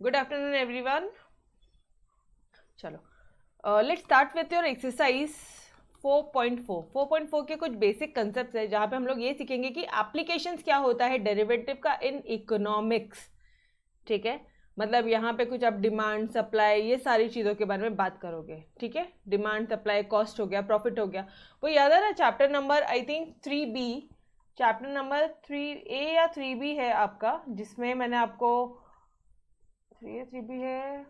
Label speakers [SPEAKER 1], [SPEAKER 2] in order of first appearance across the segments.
[SPEAKER 1] Good afternoon everyone. चलो let's start with your exercise 4.4। 4.4 के कुछ बेसिक कंसेप्ट है जहाँ पे हम लोग ये सीखेंगे कि एप्लीकेशंस क्या होता है डेरिवेटिव का इन इकोनॉमिक्स। ठीक है, मतलब यहाँ पे कुछ आप डिमांड सप्लाई ये सारी चीज़ों के बारे में बात करोगे। ठीक है, डिमांड सप्लाई कॉस्ट हो गया, प्रॉफिट हो गया। वो याद है ना, chapter number I think 3B, chapter number 3A या 3B है आपका, जिसमें मैंने आपको 3B है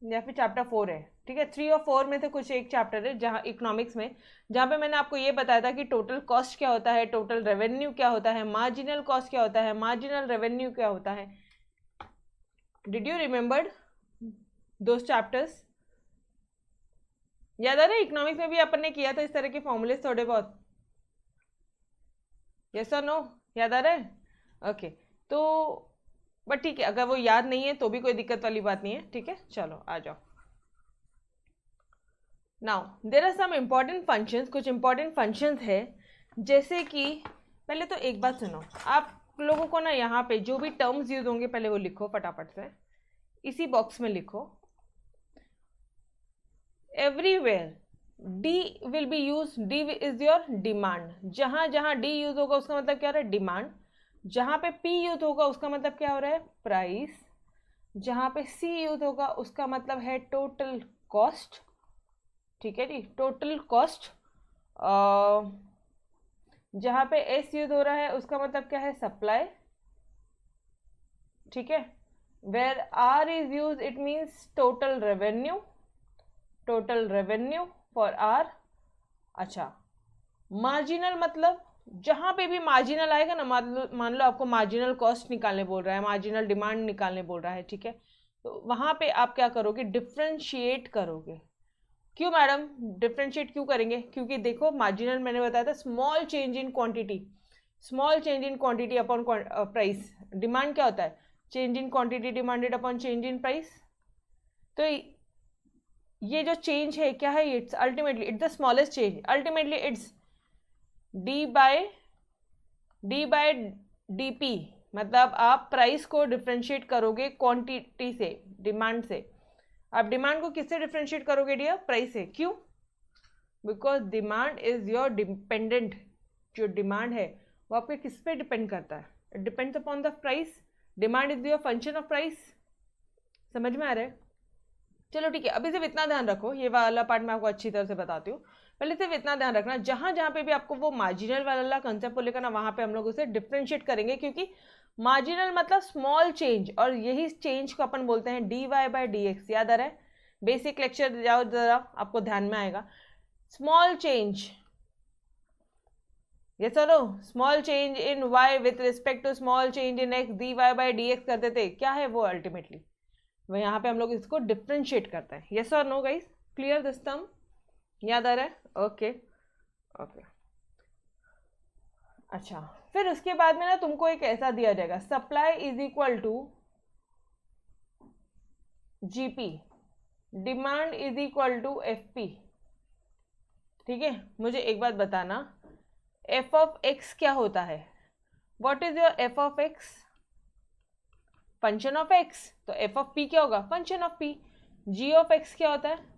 [SPEAKER 1] या फिर चैप्टर 4 है। ठीक है, 3 और 4 में से कुछ एक चैप्टर है जहाँ इकोनॉमिक्स में, जहाँ पे मैंने आपको ये बताया था कि टोटल कॉस्ट क्या होता है, टोटल रेवेन्यू क्या होता है, मार्जिनल कॉस्ट क्या होता है, मार्जिनल रेवेन्यू क्या होता है। Did you remember those chapters? याद आ रहा है? इकोनॉमिक्स में भी अपन ने किया था इस तरह के फॉर्मूले थोड़े बहुत। यस और नो? याद आ रहा है? ओके, तो बट ठीक है, अगर वो याद नहीं है तो भी कोई दिक्कत वाली बात नहीं है। ठीक है, चलो आ जाओ। Now there are some important functions, कुछ इम्पॉर्टेंट फंक्शंस है, जैसे कि पहले तो एक बात सुनो, आप लोगों को ना यहाँ पे जो भी टर्म्स यूज होंगे पहले वो लिखो फटाफट से, इसी बॉक्स में लिखो। Everywhere D will be use, D is your demand. जहाँ जहाँ डी यूज होगा उसका मतलब क्या हो रहा है? डिमांड। जहाँ पे पी यूज होगा उसका मतलब क्या हो रहा है? प्राइस। जहाँ पे सी यूज होगा उसका मतलब है टोटल कॉस्ट। ठीक है जी, टोटल कॉस्ट। जहाँ पे एस यूज हो रहा है उसका मतलब क्या है? सप्लाई। ठीक है, where R is use it means total revenue, total revenue for R. अच्छा, मार्जिनल मतलब जहाँ पे भी मार्जिनल आएगा ना, मान लो आपको मार्जिनल कॉस्ट निकालने बोल रहा है, मार्जिनल डिमांड निकालने बोल रहा है। ठीक है, तो वहाँ पे आप क्या करोगे? डिफ्रेंशिएट करोगे। क्यों मैडम डिफ्रेंशिएट क्यों करेंगे? क्योंकि देखो मार्जिनल मैंने बताया था small change in quantity, small change in quantity upon price. Demand क्या होता है? Change in quantity demanded upon change in price. तो ये जो चेंज है क्या है? It's ultimately it's the smallest change, ultimately it's D by D P. मतलब आप प्राइस को डिफ्रेंशिएट करोगे क्वांटिटी से, डिमांड से। आप डिमांड को किससे डिफ्रेंशिएट करोगे डियर? प्राइस से। क्यों? Because demand is your dependent. जो डिमांड है वो आपके किस पे डिपेंड करता है? It depends upon the price. Demand is your function of price. समझ में आ रहा है? चलो ठीक है, अभी सिर्फ इतना ध्यान रखो, ये वाला पार्ट मैं आपको अच्छी तरह से बताती हूँ। पहले सिर्फ इतना ध्यान रखना, जहां जहां पे भी आपको वो मार्जिनल वाला कंसेप्ट बोलेगा ना, वहां पे हम लोग उसे डिफ्रेंशिएट करेंगे, क्योंकि मार्जिनल मतलब स्मॉल चेंज, और यही चेंज को अपन बोलते हैं D Y by D X. याद आ रहा है? बेसिक लेक्चर जाओ जरा, आपको ध्यान में आएगा। स्मॉल चेंज, यस और no? Small change in Y with respect to small change in X, D Y by D X करते थे। क्या है वो? अल्टीमेटली वो यहाँ पे हम लोग इसको डिफ्रेंशिएट करते हैं। यस और no guys? Clear this term? याद आ रहा है? Okay okay. अच्छा, फिर उसके बाद में ना तुमको एक ऐसा दिया जाएगा, supply is equal to GP, demand is equal to FP. ठीक है, मुझे एक बात बताना, एफ ऑफ एक्स क्या होता है? What is your F of X? Function of X. तो एफ ऑफ पी क्या होगा? Function of P. G of x क्या होता है?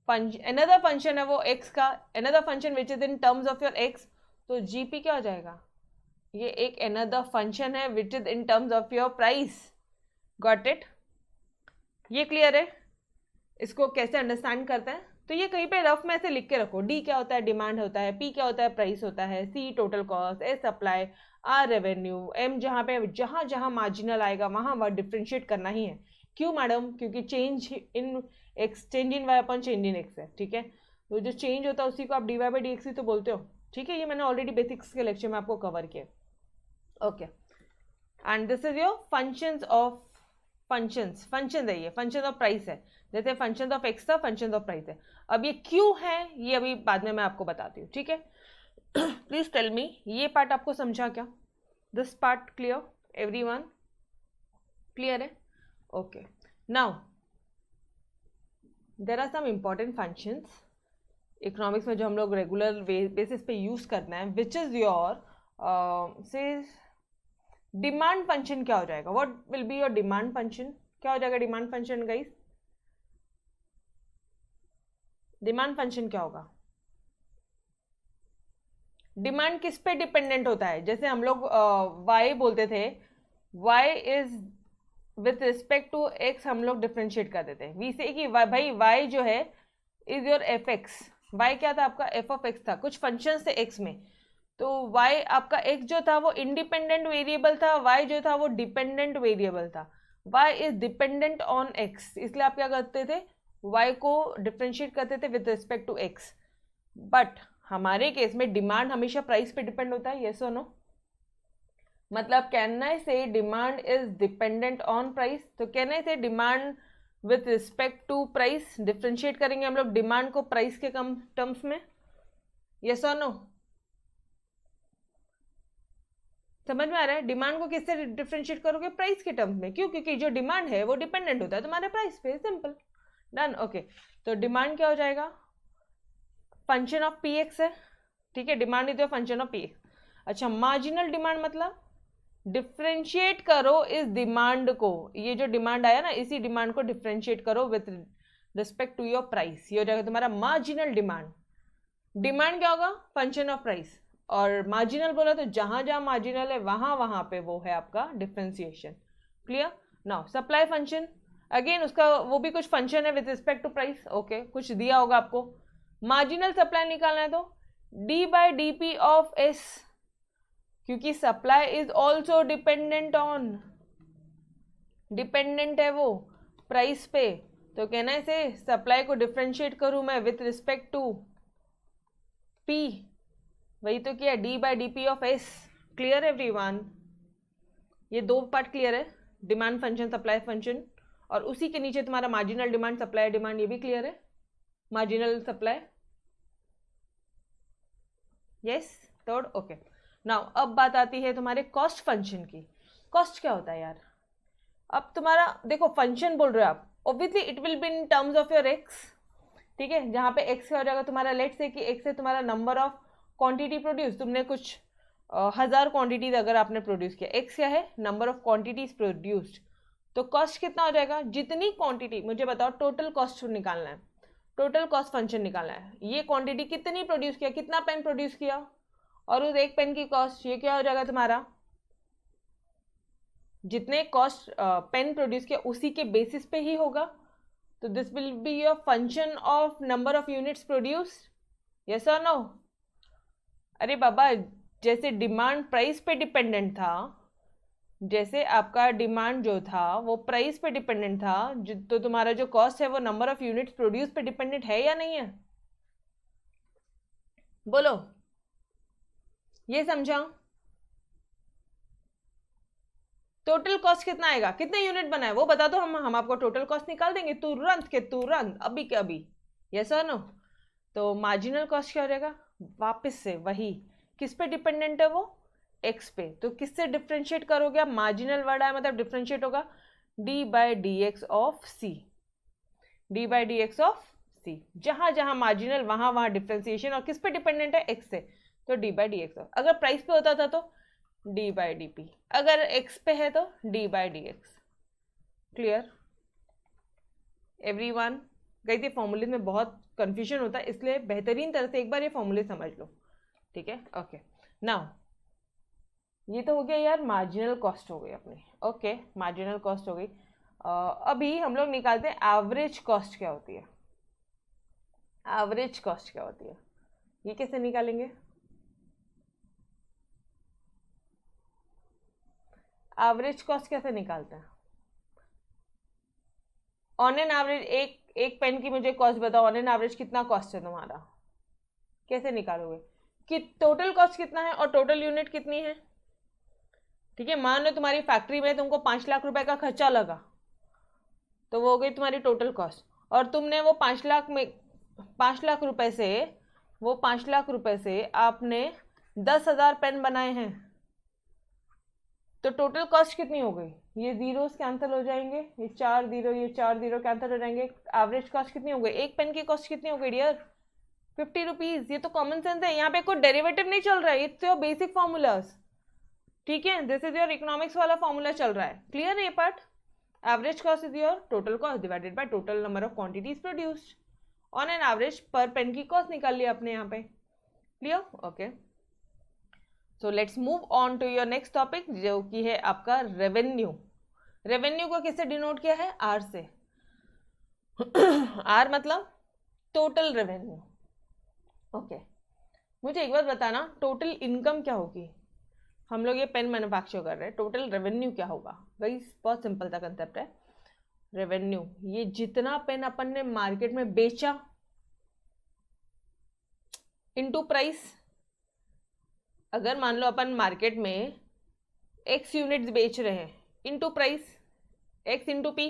[SPEAKER 1] अनदर फंक्शन है वो एक्स का, another function which is in terms of your X. तो जीपी क्या हो जाएगा? ये एक अनदर फंक्शन है which is in terms of your price. Got it? ये क्लियर है? इसको कैसे अंडरस्टैंड करते हैं? तो ये कहीं पे रफ में ऐसे लिख के रखो। डी क्या होता है? डिमांड होता है। पी क्या होता है? प्राइस होता है। C total cost, S supply, R revenue, M जहाँ पे जहाँ जहाँ मार्जिनल आएगा वहाँ वहाँ डिफ्रेंशिएट करना ही है। क्यों मैडम? क्योंकि change in X, change in Y upon change in X है। ठीक है, तो जो चेंज होता है उसी को आप D Y by D X ही तो बोलते हो। ठीक है, ये मैंने ऑलरेडी बेसिक्स के लेक्चर में आपको कवर किया। Okay, and this is your functions of, function है, ये फंक्शन ऑफ प्राइस है। जैसे फंक्शन ऑफ एक्स था, फंक्शन ऑफ प्राइस है। अब ये क्यों है ये अभी बाद में मैं आपको बताती हूँ। ठीक है, प्लीज टेल मी, ये पार्ट आपको समझा क्या? This part clear? Everyone clear है? Okay, now there are some important functions economics में जो हम लोग रेगुलर बेसिस पे यूज करना है, विच इज योर से डिमांड फंक्शन क्या हो जाएगा? What will be your demand function? क्या हो जाएगा demand function guys? Demand function क्या होगा? डिमांड किस पे डिपेंडेंट होता है? जैसे हम लोग y बोलते थे, y is with respect to x हम लोग डिफ्रेंशिएट कर देते हैं वी से कि भाई y जो है is your F X. Y क्या था आपका? एफ ऑफ एक्स था, कुछ फंक्शन थे x में, तो y आपका x जो था वो इंडिपेंडेंट वेरिएबल था, y जो था वो डिपेंडेंट वेरिएबल था। y is dependent on x, इसलिए आप क्या करते थे? y को डिफ्रेंशिएट करते थे with respect to x। But हमारे केस में डिमांड हमेशा प्राइस पे डिपेंड होता है, यस और नो? मतलब can I say demand is dependent on price? तो can I say demand with respect to price? Differentiate करेंगे हम लोग डिमांड को प्राइस के कम टर्म्स में, यस और नो? समझ में आ रहा है? डिमांड को किससे डिफ्रेंशिएट करोगे? प्राइस के टर्म्स में। क्यों? क्योंकि जो डिमांड है वो डिपेंडेंट होता है तुम्हारे प्राइस पे, सिंपल, डन। ओके, तो डिमांड क्या हो जाएगा? फंक्शन ऑफ पी एक्स है, ठीक है, demand is function of P x. अच्छा, मार्जिनल डिमांड मतलब डिफ्रेंशिएट करो इस डिमांड को, ये जो डिमांड आया ना इसी डिमांड को डिफ्रेंशिएट करो with respect to your price, ये हो जाएगा तुम्हारा मार्जिनल डिमांड। डिमांड क्या होगा? फंक्शन ऑफ प्राइस, और मार्जिनल बोला तो जहां जहां मार्जिनल है वहां वहां पे वो है आपका differentiation. Clear? Now supply function, again उसका वो भी कुछ फंक्शन है with respect to price, okay, कुछ दिया होगा आपको। मार्जिनल सप्लाई निकालना है तो D by D P of S, क्योंकि supply is also dependent on, dependent है वो प्राइस पे, तो कहना है से सप्लाई को डिफ्रेंशिएट करूं मैं विथ रिस्पेक्ट टू पी, वही तो किया, D by D P of S. Clear everyone? ये दो पार्ट क्लियर है, डिमांड फंक्शन, सप्लाई फंक्शन, और उसी के नीचे तुम्हारा मार्जिनल डिमांड, सप्लाई डिमांड, ये भी क्लियर है, marginal supply, yes, third, okay. Now अब बात आती है तुम्हारे कॉस्ट फंक्शन की। कॉस्ट क्या होता है यार? अब तुम्हारा देखो फंक्शन बोल रहे हो आप, obviously it will be in terms of your x, ठीक है, जहां पे एक्स क्या हो जाएगा तुम्हारा, लेट से कि एक्स है तुम्हारा नंबर ऑफ क्वांटिटी प्रोड्यूस, तुमने कुछ 1000 क्वांटिटीज अगर आपने प्रोड्यूस किया, एक्स क्या है? नंबर ऑफ क्वांटिटीज प्रोड्यूस्ड, तो कॉस्ट कितना हो जाएगा? जितनी क्वांटिटी, मुझे बताओ टोटल कॉस्ट निकालना है, टोटल कॉस्ट फंक्शन निकालना है, ये क्वांटिटी कितनी प्रोड्यूस किया, कितना पेन प्रोड्यूस किया, और उस एक पेन की कॉस्ट, ये क्या हो जाएगा तुम्हारा? जितने कॉस्ट पेन प्रोड्यूस किया उसी के बेसिस पे ही होगा, तो this will be your function of number of units produced, yes और नो? अरे बाबा, जैसे डिमांड प्राइस पे डिपेंडेंट था, जैसे आपका डिमांड जो था वो प्राइस पे डिपेंडेंट था, तो तुम्हारा जो कॉस्ट है वो नंबर ऑफ यूनिट्स प्रोड्यूस पे डिपेंडेंट है या नहीं है? बोलो, ये समझा? टोटल कॉस्ट कितना आएगा? कितने यूनिट बनाए वो बता दो, हम आपको टोटल कॉस्ट निकाल देंगे तुरंत के तुरंत, अभी के अभी, यस और नो? तो मार्जिनल कॉस्ट क्या हो जाएगा? वापस से वही, किस पे डिपेंडेंट है वो? एक्स पे, तो किससे डिफ्रेंशिएट करोगे आप? मार्जिनल वर्ड आया मतलब डिफ्रेंशिएट होगा D by D X of C, D by D X of C, जहां जहां मार्जिनल वहां वहां डिफ्रेंसिएशन, और किस पे डिपेंडेंट है? एक्स से, तो D by D X of, अगर प्राइस पे होता था तो डी बाई डी पी, अगर एक्स पे है तो D by D x. Clear everyone? गई थी फॉर्मूले में बहुत कंफ्यूजन होता है, इसलिए बेहतरीन तरह से एक बार ये फॉर्मूले समझ लो, ठीक है? ओके, नाउ ये तो हो गया यार, मार्जिनल कॉस्ट हो गई अपनी, ओके, मार्जिनल कॉस्ट हो गई। अभी हम लोग निकालते हैं एवरेज कॉस्ट क्या होती है। एवरेज कॉस्ट क्या होती है, ये कैसे निकालेंगे? एवरेज कॉस्ट कैसे निकालते हैं? ऑन एन एवरेज, एक पेन की मुझे कॉस्ट बताओ, ऑन एन एवरेज कितना कॉस्ट है तुम्हारा, कैसे निकालोगे? कि टोटल कॉस्ट कितना है और टोटल यूनिट कितनी है, ठीक है? मान लो तुम्हारी फैक्ट्री में तुमको 5 लाख रुपए का खर्चा लगा, तो वो हो गई तुम्हारी टोटल कॉस्ट, और तुमने वो 5 लाख में 5 लाख रुपए से, वो 5 लाख रुपए से आपने 10,000 पेन बनाए हैं, तो टोटल कॉस्ट कितनी हो गई? ये जीरोस कैंसिल हो जाएंगे, ये 4 जीरो कैंसिल हो जाएंगे, एवरेज कॉस्ट कितनी हो गई? एक पेन की कॉस्ट कितनी हो गई डियर? 50 रुपीज। ये तो कॉमन सेंस है, यहाँ पे कोई डेरिवेटिव नहीं चल रहा है, इट्स योर बेसिक फॉर्मूलाज, ठीक है? दिस इज योर इकोनॉमिक्स वाला फॉर्मूला चल रहा है। क्लियर है ये part? Average cost is your total cost divided by total number of quantities produced. On an average per pen की कॉस्ट निकाल लिया आपने यहाँ पे। Clear? Okay, so let's move on to your next topic जो कि है आपका रेवेन्यू। रेवेन्यू को किससे डिनोट किया है? आर से। आर मतलब टोटल रेवेन्यू। ओके, मुझे एक बात बताना, टोटल इनकम क्या होगी? हम लोग ये पेन मैन्युफैक्चर कर रहे हैं, टोटल रेवेन्यू क्या होगा? गाइस बहुत सिंपल सा कंसेप्ट है। रेवेन्यू ये जितना पेन अपन ने मार्केट में बेचा इनटू प्राइस। अगर मान लो अपन मार्केट में x यूनिट्स बेच रहे हैं into price, x into P.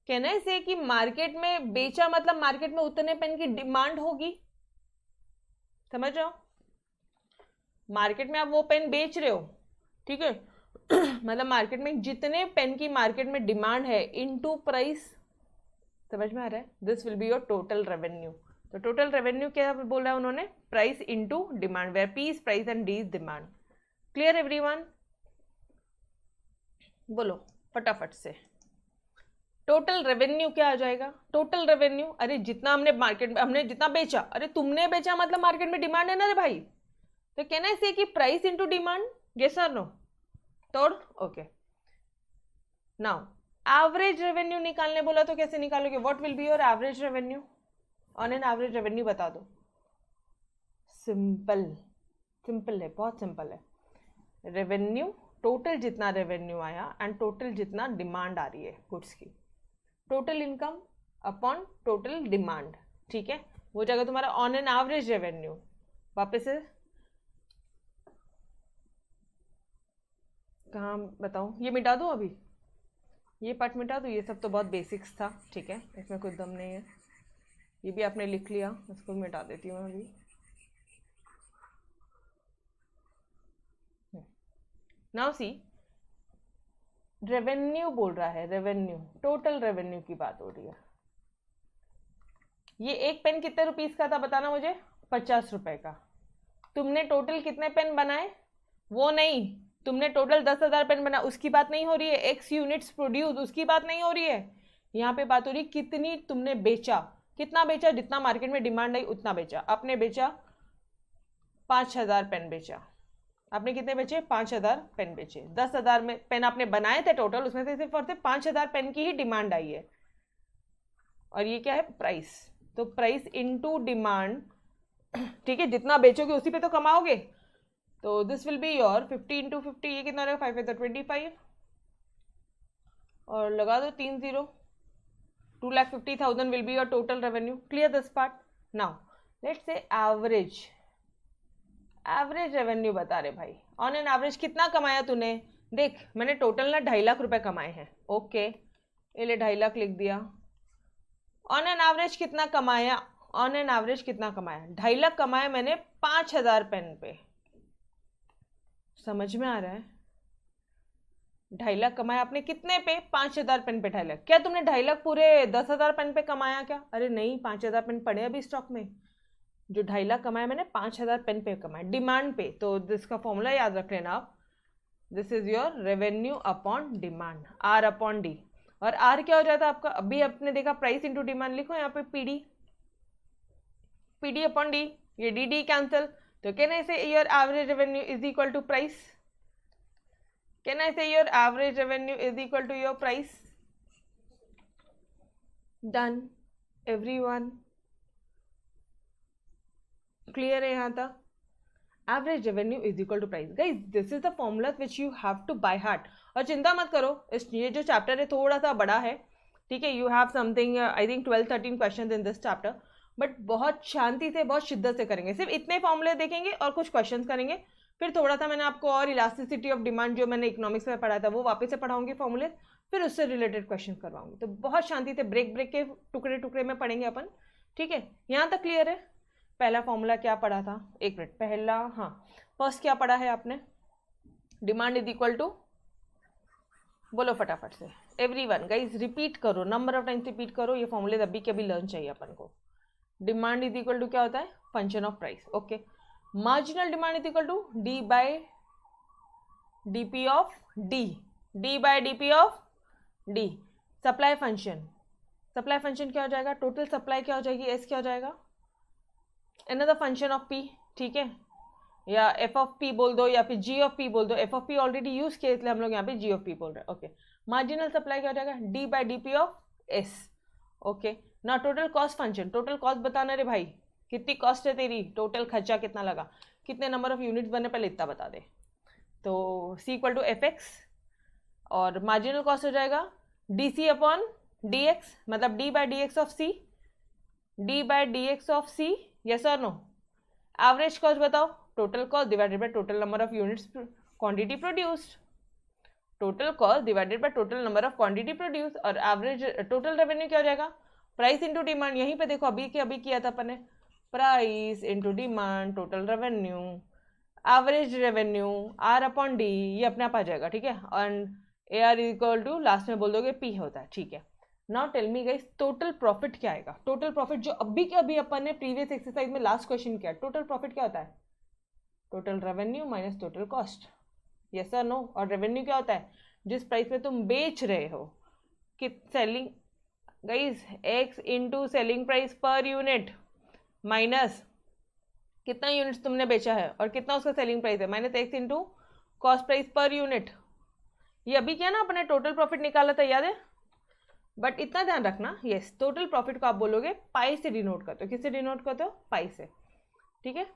[SPEAKER 1] कहने से कि मार्केट में बेचा मतलब मार्केट में उतने पेन की डिमांड होगी। समझ रहे हो? मार्केट में आप वो पेन बेच रहे हो, ठीक है? मतलब मार्केट में जितने पेन की मार्केट में डिमांड है इनटू प्राइस। समझ में आ रहा है? This will be your total revenue. तो टोटल रेवेन्यू क्या बोला है उन्होंने? Price into demand, where P is price and D is demand. Clear everyone? बोलो फटाफट से, टोटल रेवेन्यू क्या आ जाएगा? टोटल रेवेन्यू, अरे जितना हमने मार्केट में, हमने जितना बेचा, अरे तुमने बेचा मतलब मार्केट में डिमांड है ना रे भाई। तो कहना है कि प्राइस इनटू डिमांड, यस और नो? तोड़। ओके, नाउ एवरेज रेवेन्यू निकालने बोला तो कैसे निकालोगे? What will be your average revenue? On an average revenue बता दो। सिंपल, सिंपल है, बहुत सिंपल है। रेवेन्यू टोटल जितना रेवेन्यू आया एंड टोटल जितना डिमांड आ रही है गुड्स की, total income upon total demand. ठीक है, वो जाएगा तुम्हारा ऑन एन एवरेज रेवेन्यू। वापस से कहाँ बताऊँ? ये मिटा दूँ अभी, ये पार्ट मिटा दूँ? ये सब तो बहुत बेसिक्स था, ठीक है, इसमें कोई दम नहीं है। ये भी आपने लिख लिया, इसको भी मिटा देती हूँ अभी। नाउ सी, रेवेन्यू बोल रहा है, रेवेन्यू टोटल रेवेन्यू की बात हो रही है। ये एक पेन कितने रुपीस का था बताना मुझे? 50 रुपए का। तुमने टोटल कितने पेन बनाए वो नहीं, तुमने टोटल 10,000 पेन बनाए उसकी बात नहीं हो रही है। एक्स यूनिट्स प्रोड्यूस उसकी बात नहीं हो रही है। यहाँ पे बात हो रही है कितनी तुमने बेचा। कितना बेचा? जितना मार्केट में डिमांड आई उतना बेचा। आपने बेचा 5,000 पेन बेचा। आपने कितने बेचे? 5,000 पेन बेचे। 10,000 में पेन आपने बनाए थे टोटल, उसमें से सिर्फ और सिर्फ 5,000 पेन की ही डिमांड आई है। और ये क्या है? प्राइस। तो प्राइस इनटू डिमांड, ठीक है, जितना बेचोगे उसी पे तो कमाओगे। तो this will be your 50 into 50, ये कितना रहेगा? 5 है तो 25, और लगा दो 3 0, 2,50,000 will be your total revenue. Clear this part? Now let's say average, average revenue बता रहे भाई। ऑन एन एवरेज कितना कमाया तूने? देख मैंने टोटल ना 2.5 लाख रुपए कमाए हैं। ओके, ये ले 2.5 लाख लिख दिया। ऑन एन एवरेज कितना कमाया? ऑन एन एवरेज कितना कमाया? 2.5 लाख कमाया मैंने 5,000 पेन पे। समझ में आ रहा है? 2.5 लाख कमाया आपने कितने पे? 5,000 पेन पे 2.5 लाख। क्या तुमने 2.5 लाख पूरे 10,000 पेन पे कमाया क्या? अरे नहीं, 5,000 पेन पड़े अभी स्टॉक में। जो 2.5 लाख कमाया मैंने 5,000 पेन पे कमाया डिमांड पे। तो दिसका फॉर्मूला याद रख लेना आप। This is your revenue upon demand, R upon D. और आर क्या हो जाता है आपका? अभी आपने देखा प्राइस इंटू डिमांड, लिखो यहाँ पे पीडी, पीडी अपॉन डी, ये डी डी कैंसिल। तो can I say your average revenue is equal to price? Can I say your average revenue is equal to your price? Done everyone? Clear है यहाँ तक? Average revenue is equal to price. Guys this is the formula which you have to by heart. और चिंता मत करो, ये जो chapter है थोड़ा सा बड़ा है, ठीक है। You have something I think 12-13 question in this chapter, but बहुत शांति से, बहुत शिद्दत से करेंगे। सिर्फ इतने फॉर्मूले देखेंगे और कुछ क्वेश्चंस करेंगे। फिर थोड़ा सा मैंने आपको और इलास्टिसिटी ऑफ डिमांड जो मैंने इकोनॉमिक्स में पढ़ा था वो वापस से पढ़ाऊंगी फॉर्मूले, फिर उससे रिलेटेड क्वेश्चन करवाऊंगी। तो बहुत शांति से ब्रेक ब्रेक के टुकड़े टुकड़े में पढ़ेंगे अपन, ठीक है। यहाँ तक क्लियर है? पहला फॉर्मूला क्या पढ़ा था? एक मिनट, पहला, हाँ फर्स्ट क्या पढ़ा है आपने? डिमांड इज इक्वल टू, बोलो फटाफट से एवरीवन। गाइस रिपीट करो, नंबर ऑफ टाइम्स रिपीट करो, ये फॉर्मूले अभी के अभी लर्न चाहिए अपन को। डिमांड इज इक्वल टू क्या होता है? Function of price. Okay, marginal demand is equal to D by DP of D, D by DP of D supply function, supply function क्या हो जाएगा, टोटल सप्लाई क्या हो जाएगी, एस क्या हो जाएगा, अनदर फंक्शन ऑफ पी, ठीक है, या एफ ऑफ पी बोल दो या फिर जी ऑफ पी बोल दो, F of P already use किया इसलिए हम लोग यहाँ पे जी ऑफ पी बोल रहे हैं। ओके, मार्जिनल सप्लाई क्या हो जाएगा, D by D P of S. Okay, ना total cost function, total cost बताना रे भाई, कितनी कॉस्ट है तेरी, टोटल खर्चा कितना लगा, कितने नंबर ऑफ यूनिट्स बने, पहले इतना बता दे। तो C equal to F X और मार्जिनल कॉस्ट हो जाएगा डी सी अपॉन डी एक्स, मतलब D by D X of C, D by D X of C, yes और नो। एवरेज कॉस्ट बताओ, total cost divided by total number of units quantity produced, total cost divided by total number of quantity produce, और average total revenue क्या हो जाएगा, price into demand. यहीं पे देखो अभी किया था अपन ने, price into demand total revenue, average revenue R upon D, ये अपने आप आ जाएगा, ठीक है, and A R equal to last में बोल दोगे पी होता है, ठीक है। Now tell me guys total profit क्या आएगा, टोटल प्रॉफिट जो अभी के अभी अपन ने प्रीवियस एक्सरसाइज में लास्ट क्वेश्चन किया, टोटल प्रॉफिट क्या होता है, total revenue minus total cost, yes और नो। और रेवेन्यू क्या होता है, जिस प्राइस में तुम बेच रहे हो, कि selling guys x into selling price per unit minus कितना यूनिट्स तुमने बेचा है और कितना उसका सेलिंग प्राइस है, minus X into cost price per unit. ये अभी क्या ना अपने टोटल प्रॉफिट निकाला था, याद है, बट इतना ध्यान रखना, यस टोटल प्रॉफिट को आप बोलोगे पाई से डिनोट करते हो, किससे डिनोट करते हो, पाई से, ठीक है,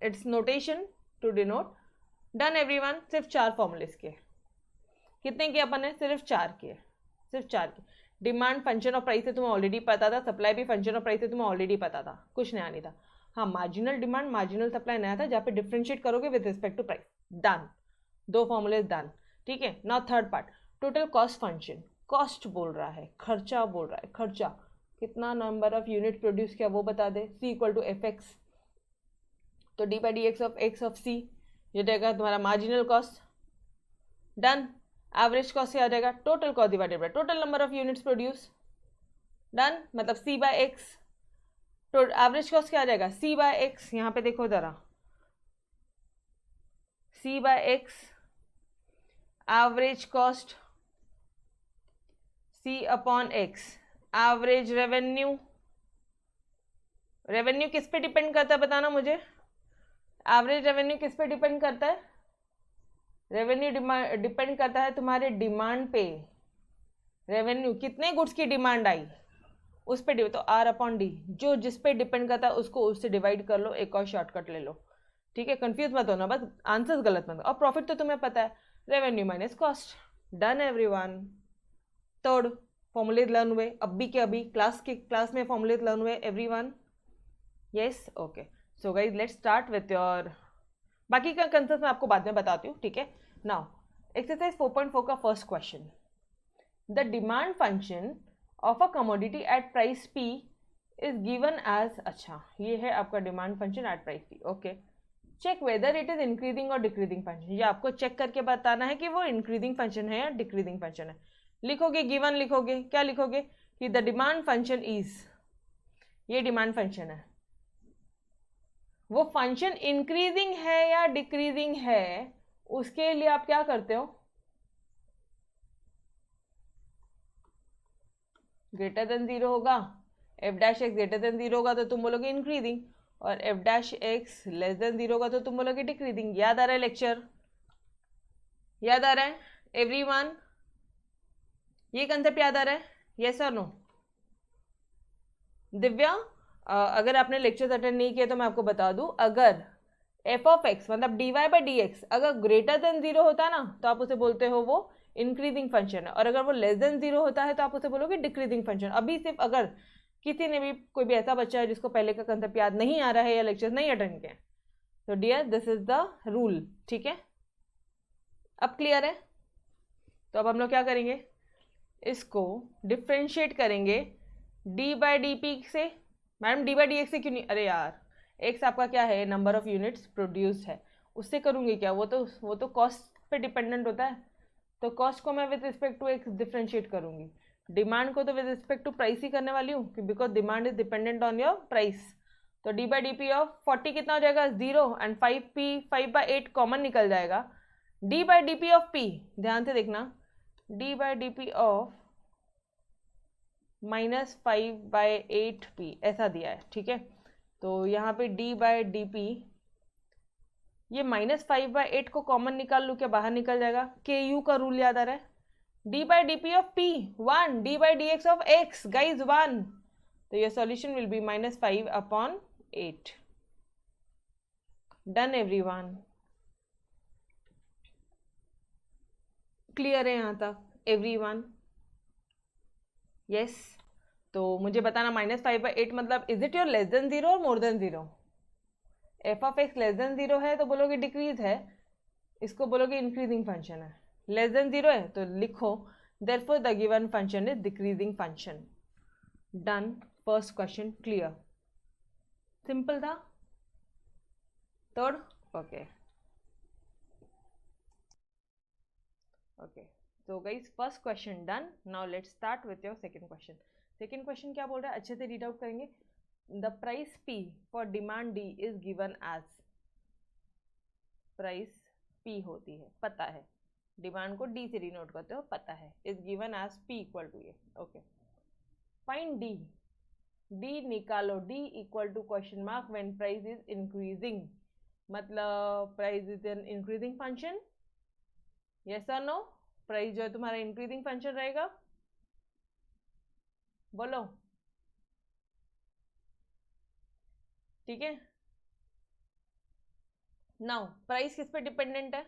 [SPEAKER 1] it's notation to denote. Done everyone, सिर्फ 4 फॉर्मूलेस किए, कितने किए अपन ने, सिर्फ 4 किए, सिर्फ 4 किए। डिमांड फंक्शन ऑफ प्राइस से तुम्हें ऑलरेडी पता था, सप्लाई भी फंक्शन ऑफ प्राइस से तुम्हें ऑलरेडी पता था, कुछ नया नहीं था। हाँ, मार्जिनल डिमांड मार्जिनल सप्लाई नया था, जहाँ पे डिफ्रेंशिएट करोगे with respect to price. Done, 2 formulas done, ठीक है। Now third part, total cost function, cost बोल रहा है, खर्चा बोल रहा है, खर्चा कितना नंबर ऑफ यूनिट प्रोड्यूस किया वो बता दे, C equal to F X, तो D by D X of C, ये जाएगा तुम्हारा marginal cost. Done, average cost से आ जाएगा total cost divided by total number of units produce. Done, मतलब सी बाय एक्स, तो एवरेज कॉस्ट क्या आ जाएगा, सी बाय एक्स, यहाँ पे देखो जरा, C by X average cost, C upon X average revenue. Revenue किस पे डिपेंड करता है बताना मुझे, एवरेज रेवेन्यू किस पे डिपेंड करता है, रेवेन्यू डिपेंड करता है तुम्हारे डिमांड पे, रेवेन्यू कितने गुड्स की डिमांड आई उस पे, तो आर अपॉन डी, जो जिस पे डिपेंड करता है उसको उससे डिवाइड कर लो, एक और शॉर्टकट ले लो, ठीक है, कंफ्यूज मत होना, बस आंसर्स गलत मत। और प्रॉफिट तो तुम्हें पता है, revenue minus cost. Done everyone, third formulas learn हुए अभी के अभी, क्लास में फॉर्मूलेज लर्न हुए everyone, yes, okay. So guys let's start with your, बाकी का कंसेप्ट मैं आपको बाद में बताती हूँ, ठीक है। नाउ एक्सरसाइज 4.4 का first question, the demand function of a commodity at price P is given as, अच्छा ये है आपका demand function at price P, okay. Check whether it is increasing और डिक्रीजिंग फंक्शन, ये आपको चेक करके बताना है कि वो इंक्रीजिंग फंक्शन है या डिक्रीजिंग फंक्शन है। लिखोगे गिवन, लिखोगे क्या, लिखोगे कि द डिमांड फंक्शन इज, ये डिमांड फंक्शन है, वो फंक्शन इंक्रीजिंग है या डिक्रीजिंग है, उसके लिए आप क्या करते हो, ग्रेटर देन 0 होगा, F dash x greater than 0 होगा तो तुम बोलोगे इंक्रीजिंग, और F dash x less than 0 होगा तो तुम बोलोगे डिक्रीजिंग। याद आ रहा है लेक्चर, याद आ रहा है एवरीवन, ये कंसेप्ट याद आ रहा है, यस और नो। दिव्या, अगर आपने लेक्चर्स अटेंड नहीं किए तो मैं आपको बता दूं, अगर एफ ऑफ एक्स मतलब D Y by D X अगर ग्रेटर देन 0 होता ना तो आप उसे बोलते हो वो इंक्रीजिंग फंक्शन है, और अगर वो लेस देन 0 होता है तो आप उसे बोलोगे डिक्रीजिंग फंक्शन। अभी सिर्फ अगर किसी ने भी, कोई भी ऐसा बच्चा है जिसको पहले का कंसेप्ट याद नहीं आ रहा है या लेक्चर्स नहीं अटेंड किए, तो dear this is the rule, ठीक है। अब क्लियर है, तो अब हम लोग क्या करेंगे, इसको डिफ्रेंशिएट करेंगे डी बाई डी पी से। Madam D by D x से क्यों नहीं, अरे यार एक्स आपका क्या है, नंबर ऑफ यूनिट्स प्रोड्यूस्ड है, उससे करूँगी क्या, वो तो कॉस्ट पे डिपेंडेंट होता है, तो कॉस्ट को मैं with respect to x differentiate करूँगी, डिमांड को तो विद रिस्पेक्ट टू प्राइस ही करने वाली हूँ, because demand is dependent on your price. तो D by D P of 40 कितना हो जाएगा 0, एंड 5/8 कॉमन निकल जाएगा, D by D P of P, ध्यान से देखना, D by D P of -5/8p ऐसा दिया है, ठीक है। तो यहाँ पे d/dp, ये -5/8 को कॉमन निकाल लूँ क्या, बाहर निकल जाएगा। ku का रूल याद आ रहा है, d/dp of p 1, d/dx of x guys 1, तो ये solution will be -5/8। Done everyone, clear है यहाँ तक एवरीवन? यस। तो मुझे बताना -5/8 मतलब is it your less than 0 और more than 0? F of X less than 0 है तो बोलोगे डिक्रीज है, इसको बोलोगे इंक्रीजिंग फंक्शन है। लेस देन 0 है तो लिखो therefore the given function is decreasing function. Done, first question clear, simple था। Third, okay okay, so guys first question done. Now let's start with your second question. Second question क्या बोल रहा है, अच्छे से रीड आउट करेंगे। The price P for demand D is given as, price P होती है, पता है, डिमांड को D से डिनोट करते हो, पता है, is given as P equal to A। Okay, find D, D निकालो, D equal to question mark when price is increasing, मतलब price is an increasing function, yes और नो? प्राइस जो है तुम्हारा इंक्रीजिंग फंक्शन रहेगा, बोलो, ठीक है। नाउ प्राइस किस पे डिपेंडेंट है,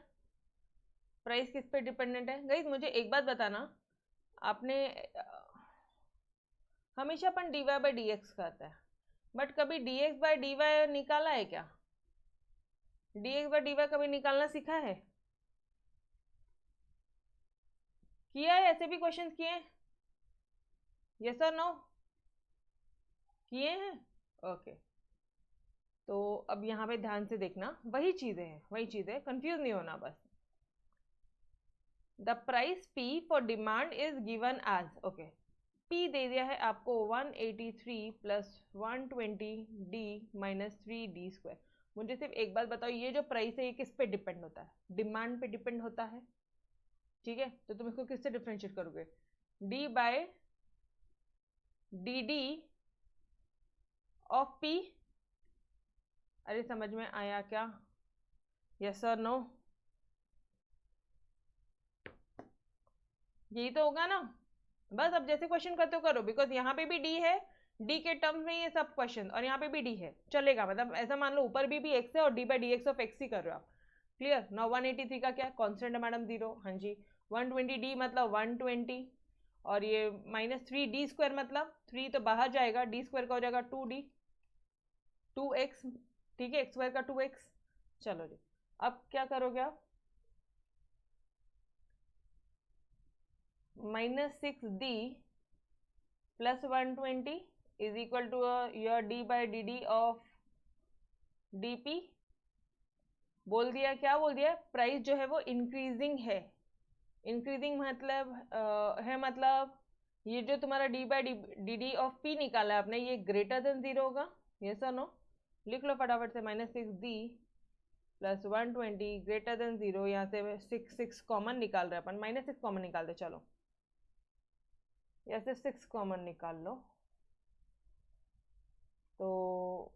[SPEAKER 1] प्राइस किस पे डिपेंडेंट है गाइस? मुझे एक बात बताना, आपने हमेशा अपन dy/dx करता है, बट कभी dx/dy निकाला है क्या? dx/dy कभी निकालना सीखा है? किया है? ऐसे भी क्वेश्चंस किए हैं, यस और नो? किए हैं, ओके। तो अब यहाँ पे ध्यान से देखना, वही चीजें हैं, वही चीजें, कंफ्यूज नहीं होना बस। The price P for demand is given as, okay, P दे दिया है आपको 183 + 120D - 3D²। मुझे सिर्फ एक बात बताओ, ये जो प्राइस है ये किस पे डिपेंड होता है? डिमांड पे डिपेंड होता है, ठीक है। तो तुम इसको किससे डिफ्रेंशिएट करोगे? d/dd of P। अरे समझ में आया क्या, यस और नो? यही तो होगा ना, बस अब जैसे क्वेश्चन करते हो करो, बिकॉज यहाँ पे भी D है, D के टर्म्स में ये सब क्वेश्चन, और यहाँ पे भी D है, चलेगा। मतलब ऐसा मान लो ऊपर भी x है और d/dx ऑफ x ही कर रहे हो आप, क्लियर। नाउ 183 का क्या कांस्टेंट है मैडम? 0, हाँ जी। 120D मतलब 120, और ये -3D² मतलब 3 तो बाहर जाएगा, D² का हो जाएगा 2D, 2x, ठीक है, x² का 2x। चलो जी, अब क्या करोगे आप? -6D + 120 is equal to your d/dd of dp। बोल दिया, क्या बोल दिया? प्राइस जो है वो इंक्रीजिंग है, इंक्रीजिंग मतलब है, मतलब ये जो तुम्हारा d/dd ऑफ p निकाला है आपने, ये ग्रेटर देन 0 होगा, यस और नो? लिख लो फटाफट से, -6D + 120 ग्रेटर देन 0, यहाँ से 6 कॉमन निकाल रहे अपन, -6 कॉमन निकाल दे, चलो ऐसे 6 कॉमन निकाल लो, तो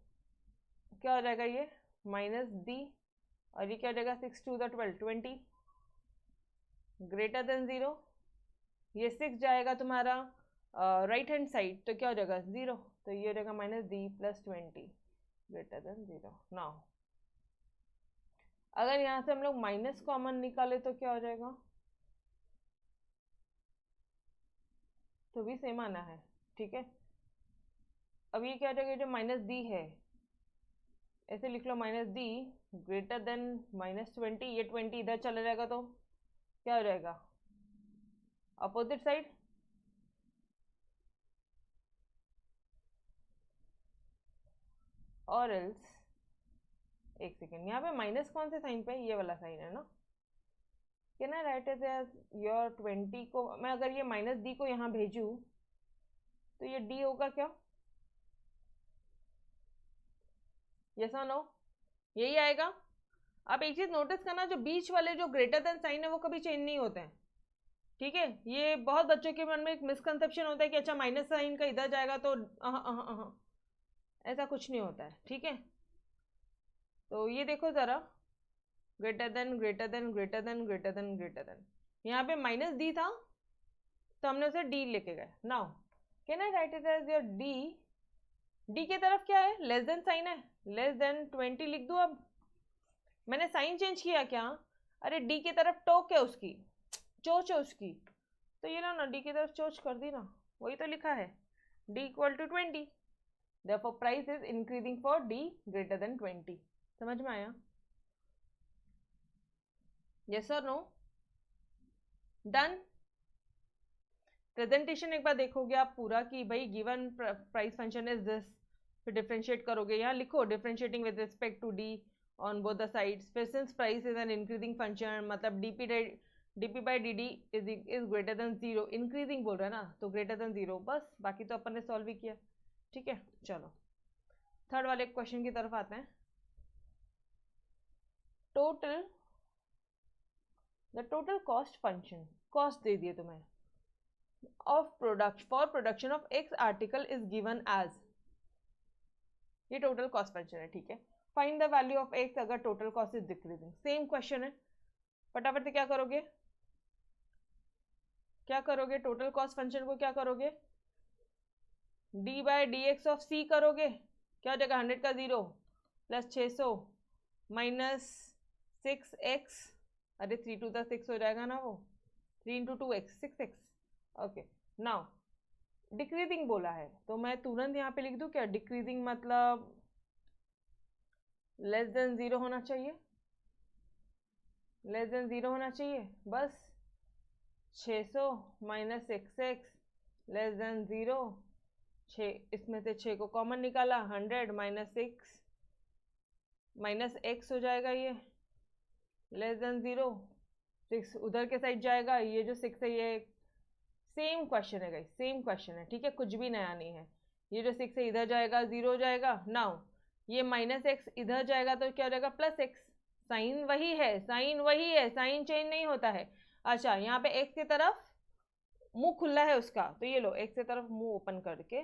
[SPEAKER 1] क्या हो जाएगा ये -d, और ये क्या हो जाएगा 6 × 2 = 12, 20 ग्रेटर देन 0, ये 6 जाएगा तुम्हारा राइट हैंड साइड, तो क्या हो जाएगा 0, तो ये हो जाएगा -d + 20 ग्रेटर देन 0। नाउ अगर यहाँ से हम लोग माइनस कॉमन निकाले तो क्या हो जाएगा? तो भी सेम आना है, ठीक है। अब ये क्या हो जाएगा, जो -d है ऐसे लिख लो, -d ग्रेटर देन -20, ये 20 इधर चला जाएगा तो क्या हो जाएगा? अपोजिट साइड, और एल्स, एक सेकेंड, यहाँ पे माइनस कौन से साइन पे? ये वाला साइन है ना। Can I write as your 20 को मैं अगर ये -d को यहाँ भेजूँ तो ये d होगा क्या? यस और नो? यही आएगा। अब एक चीज नोटिस करना, जो बीच वाले जो ग्रेटर देन साइन है वो कभी चेंज नहीं होते हैं, ठीक है, ये बहुत बच्चों के मन में एक मिसकंसेप्शन होता है कि अच्छा माइनस साइन का इधर जाएगा तो ऐसा कुछ नहीं होता है, ठीक है। तो ये देखो जरा, greater than greater than greater than greater than greater than, यहाँ पे माइनस डी था तो हमने उसे डी लेके गए। Now can I write it as your D, D की तरफ क्या है, लेस देन साइन है, लेस देन 20 लिख दूँ। अब मैंने साइन चेंज किया क्या, अरे डी की तरफ टोक है उसकी, चोच है उसकी, तो ये ना डी की तरफ चोच कर दी ना, वही तो लिखा है D equal to 20, therefore price is increasing for D greater than 20। समझ में आया? यस और नो? डन। प्रेजेंटेशन एक बार देखोगे आप पूरा कि भाई given price function is this, फिर डिफरेंशिएट करोगे, यहाँ लिखो differentiating with respect to D on both the sides, फिर since price is an increasing function, मतलब DP by D D is greater than 0, increasing बोल रहा है ना तो ग्रेटर देन 0, बस बाकी तो अपन ने सॉल्व ही किया, ठीक है। चलो थर्ड वाले क्वेश्चन की तरफ आते हैं। Total, the total cost function, cost दे दिए तुम्हें, of product for production of x article is given as, ये टोटल कॉस्ट फंक्शन है, ठीक है। Find the value of x अगर total cost is decreasing, same question है, फटाफट से क्या करोगे, क्या करोगे, टोटल कॉस्ट फंक्शन को क्या करोगे, d by D X of c करोगे, क्या हो जाएगा 100 का 0 प्लस 600 माइनस 6x, अरे 3 टू द 6 हो जाएगा ना वो, 3 into 2x 6x, okay. Now decreasing बोला है तो मैं तुरंत यहाँ पे लिख दूँ क्या, डिक्रीजिंग मतलब लेस देन 0 होना चाहिए, लेस देन 0 होना चाहिए, बस 600 माइनस एक्स लेस देन 0, 6 इसमें से 6 को कॉमन निकाला, 100 माइनस 6 माइनस एक्स हो जाएगा, ये लेस देन 0, 6 उधर के साइड जाएगा, ये जो 6 है ये सेम क्वेश्चन है गाइस, सेम क्वेश्चन है, ठीक है, कुछ भी नया नहीं है। ये जो 6 है इधर जाएगा 0 हो जाएगा। नाउ ये माइनस एक्स इधर जाएगा तो क्या हो जाएगा प्लस एक्स, साइन वही है, साइन वही है, साइन चेंज नहीं होता है। अच्छा यहाँ पे एक्स की तरफ मुंह खुला है उसका, तो ये लो एक्स की तरफ मुंह ओपन करके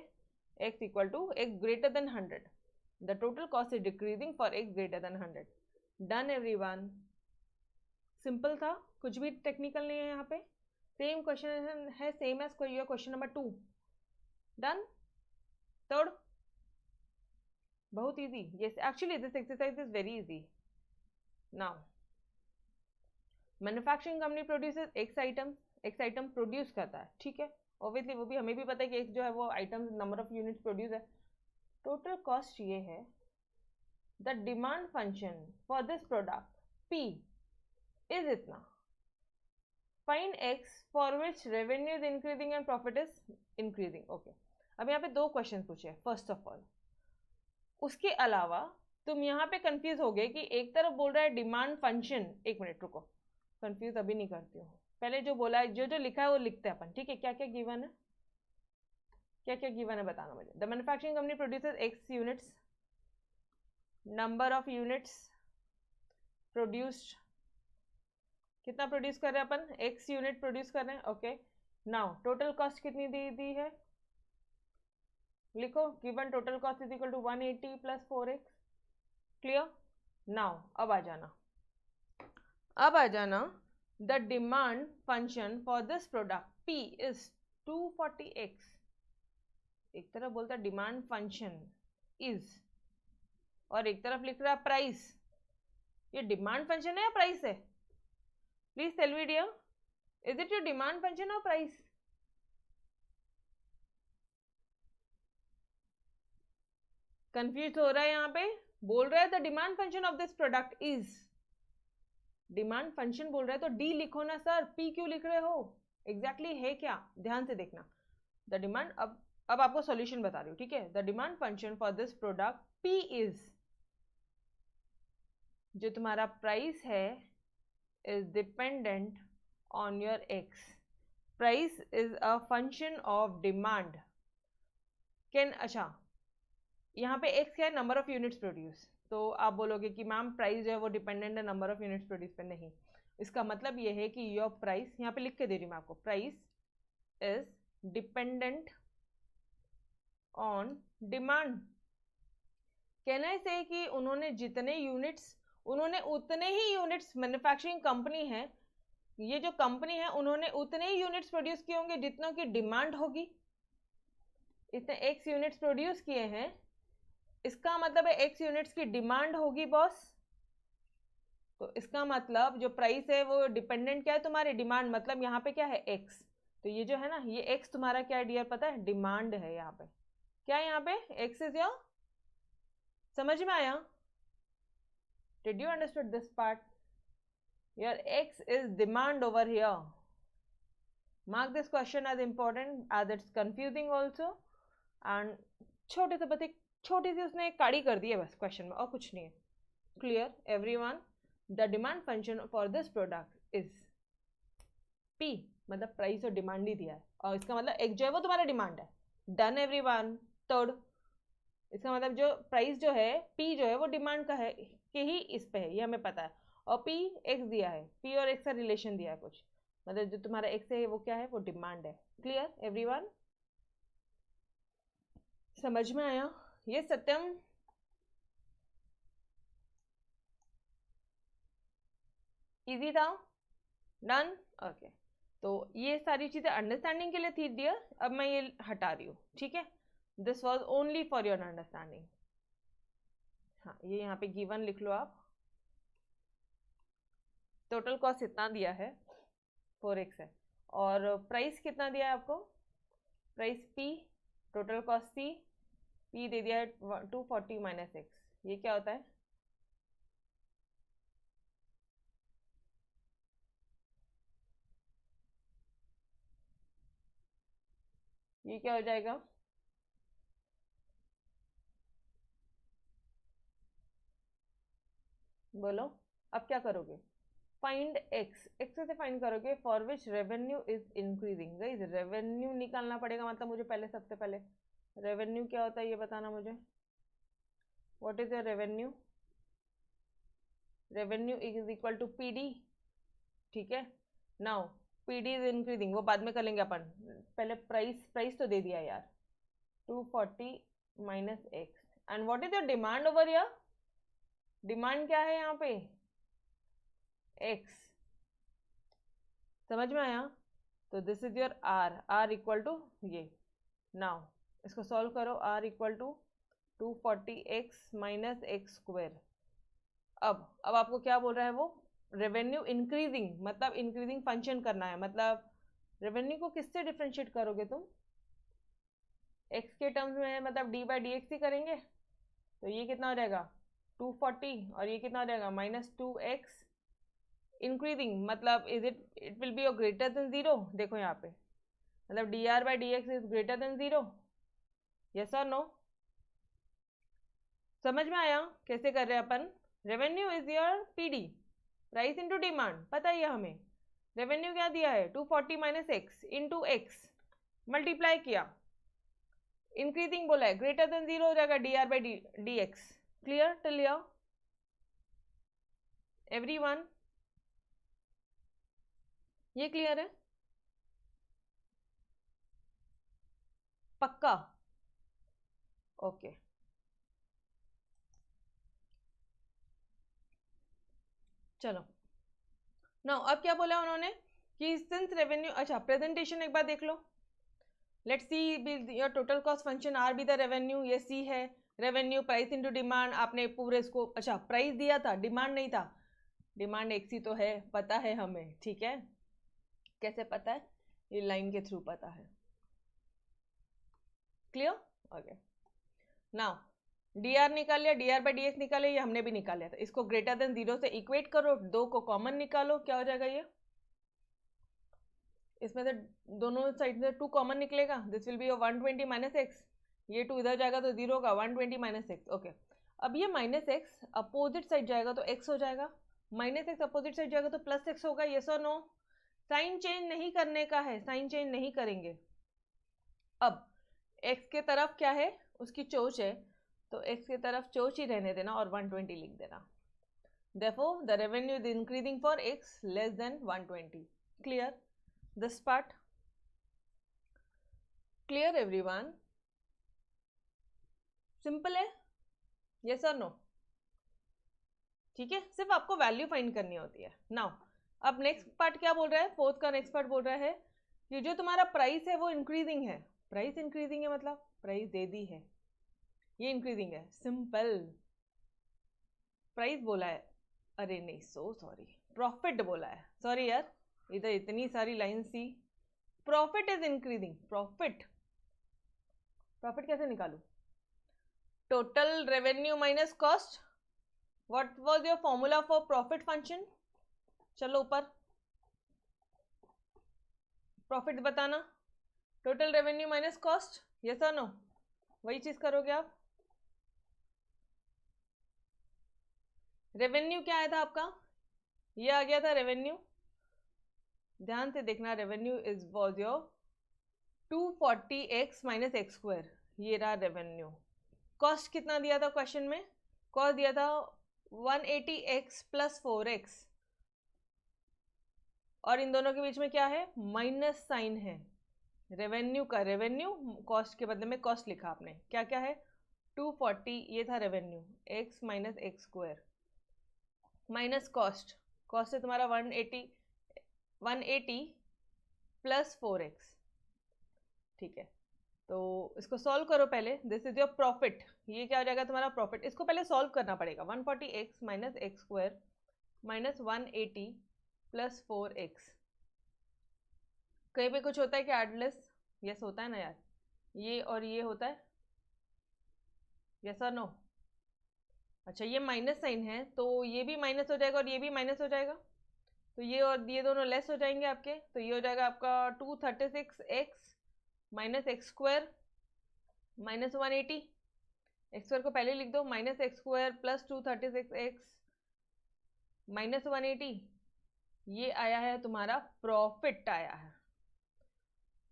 [SPEAKER 1] X equal to X greater than 100, the total cost is decreasing for X greater than 100। Done everyone, simple था, कुछ भी टेक्निकल नहीं है यहाँ पे, सेम क्वेश्चन है, same as your question number 2। Done. Third बहुत easy, yes actually this exercise is very easy. Now manufacturing company produces X item, X item produce करता है, ठीक है, ऑब्वियसली वो भी हमें भी पता है कि एक्स जो है वो item number of units produce है। टोटल कॉस्ट ये है, the demand function for this product P is इतना, find x for which revenue is increasing and profit is increasing. Okay, अब यहाँ पे 2 क्वेश्चन पूछे। फर्स्ट ऑफ ऑल उसके अलावा तुम यहाँ पे कंफ्यूज हो गए कि एक तरफ बोल रहा है डिमांड फंक्शन, एक मिनट रुको, कंफ्यूज अभी नहीं करती हूँ, पहले जो बोला है जो जो लिखा है वो लिखते हैं अपन, ठीक है। क्या क्या गिवन है, क्या क्या गिवन है बताना मुझे। The manufacturing company produces x units, number of units produced, कितना प्रोड्यूस कर रहे हैं अपन, एक्स यूनिट प्रोड्यूस कर रहे हैं, ओके। नाउ टोटल कॉस्ट कितनी दी है, लिखो given total cost is equal to 180 plus 4x, clear. Now अब आ जाना, अब आ जाना, the demand function for this product p is 240x, एक तरफ बोलता है डिमांड फंक्शन इज और एक तरफ लिख रहा है प्राइस, ये डिमांड फंक्शन है या प्राइस है, please tell me dear, is it your demand function और प्राइस? कंफ्यूज हो रहा है यहाँ पे, बोल रहा है the demand function of this product is, demand function बोल रहा है तो डी लिखो ना सर, पी क्यों लिख रहे हो, एग्जैक्टली है क्या, ध्यान से देखना। द डिमांड, अब आपको सॉल्यूशन बता रही हूँ, ठीक है। The demand function for this product P is, जो तुम्हारा प्राइस है is dependent on your x, price is a function of demand, can, अच्छा यहाँ पे एक्स क्या है, नंबर ऑफ यूनिट्स प्रोड्यूस, तो आप बोलोगे कि मैम प्राइस जो है वो डिपेंडेंट है नंबर ऑफ यूनिट्स प्रोड्यूस पे, नहीं, इसका मतलब ये है कि योर प्राइस, यहाँ पे लिख के दे रही हूँ मैं आपको, price is dependent on demand. कहना है कि उन्होंने जितने यूनिट्स, उन्होंने उतने ही यूनिट्स, मैन्युफैक्चरिंग कंपनी है, ये जो कंपनी है उन्होंने उतने ही यूनिट्स प्रोड्यूस किए होंगे जितनों की डिमांड होगी। इसने एक्स यूनिट्स प्रोड्यूस किए हैं, इसका मतलब है एक्स यूनिट्स की डिमांड होगी बॉस। तो इसका मतलब जो प्राइस है वो डिपेंडेंट क्या है, तुम्हारे डिमांड, मतलब यहाँ पे क्या है एक्स। तो ये जो है ना, ये एक्स तुम्हारा क्या है डियर, पता है, डिमांड है। यहाँ पे क्या है, यहाँ पे एक्स इज योर, समझ में आया? Did you understood this part? Your X is demand over here. Mark this question as important as it's confusing also. And छोटे से बस एक छोटी सी उसने एक काड़ी कर दी है बस क्वेश्चन में, और कुछ नहीं है। Clear everyone? The demand function for this product is P, मतलब प्राइस और डिमांड ही दिया है, और इसका मतलब एक जो है वो तुम्हारा डिमांड है। Done everyone? थर्ड, इसका मतलब जो प्राइस जो है, पी जो है वो डिमांड का है कि ही इस पे है, ये हमें पता है। और पी एक्स दिया है, पी और एक्स का रिलेशन दिया है कुछ, मतलब जो तुम्हारा एक्स है वो क्या है, वो डिमांड है। Clear everyone? समझ में आया? ये सत्यम, इजी था? डन? ओके। तो ये सारी चीजें अंडरस्टैंडिंग के लिए थी डियर, अब मैं ये हटा रही हूँ, ठीक है? This was only for your understanding. हाँ, ये यहाँ पे गिवन लिख लो आप। टोटल कॉस्ट इतना दिया है, 4x है, और प्राइस कितना दिया है आपको, price p, total cost c, p दे दिया है 240 माइनस x। ये क्या होता है, ये क्या हो जाएगा, बोलो अब क्या करोगे? फाइंड x, x से फाइंड करोगे for which revenue is increasing. Guys revenue निकालना पड़ेगा, मतलब मुझे पहले, सबसे पहले रेवेन्यू क्या होता है ये बताना मुझे। What is your revenue? Revenue is equal to P D, ठीक है? Now P D is increasing, वो बाद में कर लेंगे अपन, पहले प्राइस, प्राइस तो दे दिया यार, 240 minus x. And what is your demand over here? Demand क्या है यहाँ पे, एक्स। समझ में आया? तो this is your R, R equal to ये। नाउ इसको सॉल्व करो, R equal to 240x minus x square. अब आपको क्या बोल रहा है वो, रेवेन्यू इंक्रीजिंग, मतलब इंक्रीजिंग फंक्शन करना है, मतलब रेवेन्यू को किससे डिफ्रेंशिएट करोगे तुम, एक्स के टर्म्स में है, मतलब डी बाई डी एक्स ही करेंगे। तो ये कितना हो जाएगा 240, और ये कितना हो जाएगा माइनस 2x इंक्रीजिंग, मतलब is it will be greater than zero. देखो यहाँ पे, मतलब D R by D X is greater than zero, yes और नो? समझ में आया कैसे कर रहे हैं अपन? Revenue is your PD, price into demand, पता ही है हमें। रेवेन्यू क्या दिया है 240 minus X into X, multiply किया, इंक्रीजिंग बोला है, ग्रेटर देन जीरो हो जाएगा D R by D x. Clear till here everyone? ये क्लियर है? पक्का? ओके। चलो नाउ अब क्या बोला उन्होंने कि सिंस रेवेन्यू, अच्छा प्रेजेंटेशन एक बार देख लो, let's see your total cost function R be the revenue, ये सी है, रेवेन्यू प्राइस इनटू डिमांड, आपने पूरे इसको, अच्छा प्राइस दिया था, डिमांड नहीं था, डिमांड एक्स ही तो है, पता है हमें, ठीक है? कैसे पता है, ये लाइन के थ्रू पता है। Clear? Okay. Now D R निकाल लिया, D R by D x निकाले, ये हमने भी निकाल लिया था, इसको ग्रेटर देन जीरो से इक्वेट करो, दो को कॉमन निकालो, क्या हो जाएगा ये, इसमें से दोनों साइड से 2 कॉमन निकलेगा, this will B 120 minus x, ये 2 इधर जाएगा तो 0 होगा, 120 माइनस एक्स। ओके, अब ये माइनस एक्स अपोजिट साइड जाएगा तो एक्स हो जाएगा, माइनस एक्स अपोजिट साइड जाएगा तो प्लस एक्स होगा, यस और नो? साइन चेंज नहीं करने का है, साइन चेंज नहीं करेंगे। अब एक्स के तरफ क्या है, उसकी चोच है, तो एक्स की तरफ चोच ही रहने देना और 120 लिख देना। therefore the revenue is increasing for x less than 120. Clear this part? Clear everyone? Simple है, यस और नो? ठीक है, सिर्फ आपको वैल्यू फाइंड करनी होती है. नाउ अब नेक्स्ट पार्ट क्या बोल रहा है, फोर्थ का नेक्स्ट पार्ट बोल रहा है कि जो तुम्हारा प्राइस है वो इंक्रीजिंग है. प्राइस इंक्रीजिंग है मतलब प्राइस दे दी है, ये इंक्रीजिंग है. सिंपल. प्राइस बोला है, अरे नहीं सो सॉरी, प्रॉफिट बोला है. सॉरी यार, इधर इतनी सारी लाइन थी. Profit is increasing. Profit, profit कैसे निकालू? Total revenue minus cost. What was your formula for profit function? चलो ऊपर प्रॉफिट बताना. Total revenue minus cost, yes और नो? वही चीज करोगे आप. रेवेन्यू क्या आया था आपका? ये आ गया था रेवेन्यू. ध्यान से देखना, revenue is was your 240x minus x square. ये रहा रेवेन्यू. कॉस्ट कितना दिया था क्वेश्चन में? कॉस्ट दिया था 180x प्लस 4x, और इन दोनों के बीच में क्या है? माइनस साइन है. रेवेन्यू का रेवेन्यू, कॉस्ट के बदले में कॉस्ट लिखा आपने. क्या क्या है? 240, ये था revenue, x minus x square minus cost. Cost है तुम्हारा 180 प्लस 4x. ठीक है, तो इसको सॉल्व करो पहले. This is your profit. ये क्या हो जाएगा तुम्हारा प्रॉफिट? इसको पहले सॉल्व करना पड़ेगा. 140x minus x square minus 180 plus 4x. कहीं पे कुछ होता है क्या एडलेस? यस होता है ना यार. ये और ये होता है, यस और नो? अच्छा, ये माइनस साइन है तो ये भी माइनस हो जाएगा और ये भी माइनस हो जाएगा, तो ये और ये दोनों लेस हो जाएंगे आपके. तो ये हो जाएगा आपका 236x minus x square minus 180. X square को पहले लिख दो. Minus x square plus 236x minus 180. ये आया है तुम्हारा प्रॉफिट आया है.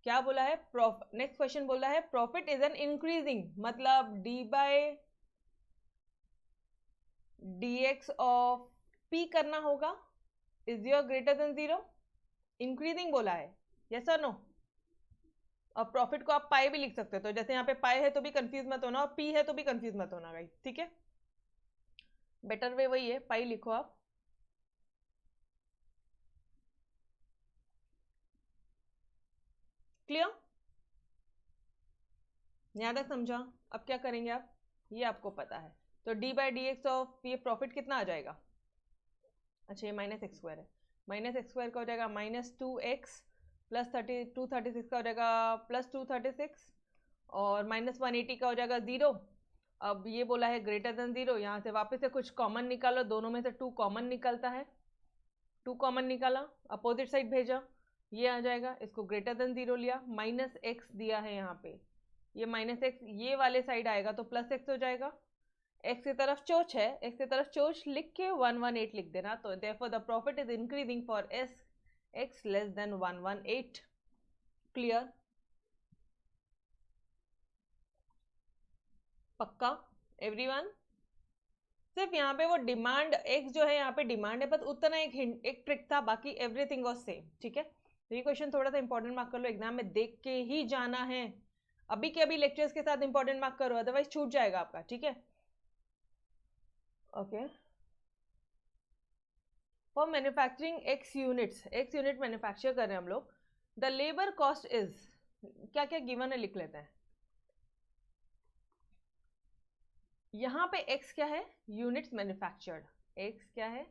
[SPEAKER 1] क्या बोला है? नेक्स्ट क्वेश्चन बोला है प्रॉफिट इज एन इंक्रीजिंग, मतलब d by dx of p करना होगा. Is your greater than 0. Increasing बोला है, यस और नो? और प्रॉफिट को आप पाई भी लिख सकते हो, तो जैसे यहाँ पे पाई है तो भी कंफ्यूज मत होना, और पी है तो भी कंफ्यूज मत होना गाइस. ठीक है, बेटर वे वही है, पाई लिखो आप. क्लियर? यहाँ तक समझा? अब क्या करेंगे आप, ये आपको पता है. तो D by D X of ये प्रॉफिट कितना आ जाएगा? अच्छा, ये माइनस एक्स स्क्वायर है. माइनस एक्स स्क्वायर का हो जाएगा माइनस 2x प्लस 236 का हो जाएगा प्लस 236, और माइनस 180 का हो जाएगा 0. अब ये बोला है ग्रेटर देन 0. यहाँ से वापस से कुछ कॉमन निकालो, दोनों में से 2 कॉमन निकलता है. 2 कॉमन निकाला, अपोजिट साइड भेजा, ये आ जाएगा. इसको ग्रेटर देन 0 लिया, माइनस एक्स दिया है यहाँ पे, ये माइनस एक्स ये वाले साइड आएगा तो प्लस एक्स हो जाएगा. एक्स की तरफ चोच है, एक्स की तरफ चोच लिख के 118 लिख देना. तो therefore the profit is increasing for S x less then 118. Clear? पक्का एवरीवन? सिर्फ यहाँ पे वो डिमांड एक्स जो है यहाँ पे डिमांड है, बस उतना एक हिंट, एक ट्रिक था, बाकी एवरीथिंग वाज सेम. ठीक है, तो ये क्वेश्चन थोड़ा सा इंपॉर्टेंट मार्क कर लो, एग्जाम में देख के ही जाना है. अभी के अभी लेक्चर्स के साथ इंपॉर्टेंट मार्क करो, अदरवाइज छूट जाएगा आपका. ठीक है, okay. For manufacturing x unit manufacture कर रहे हैं हम लोग. द लेबर कॉस्ट इज, क्या क्या गिवन है लिख लेते हैं. यहाँ पे x क्या है? Units manufactured. x क्या है?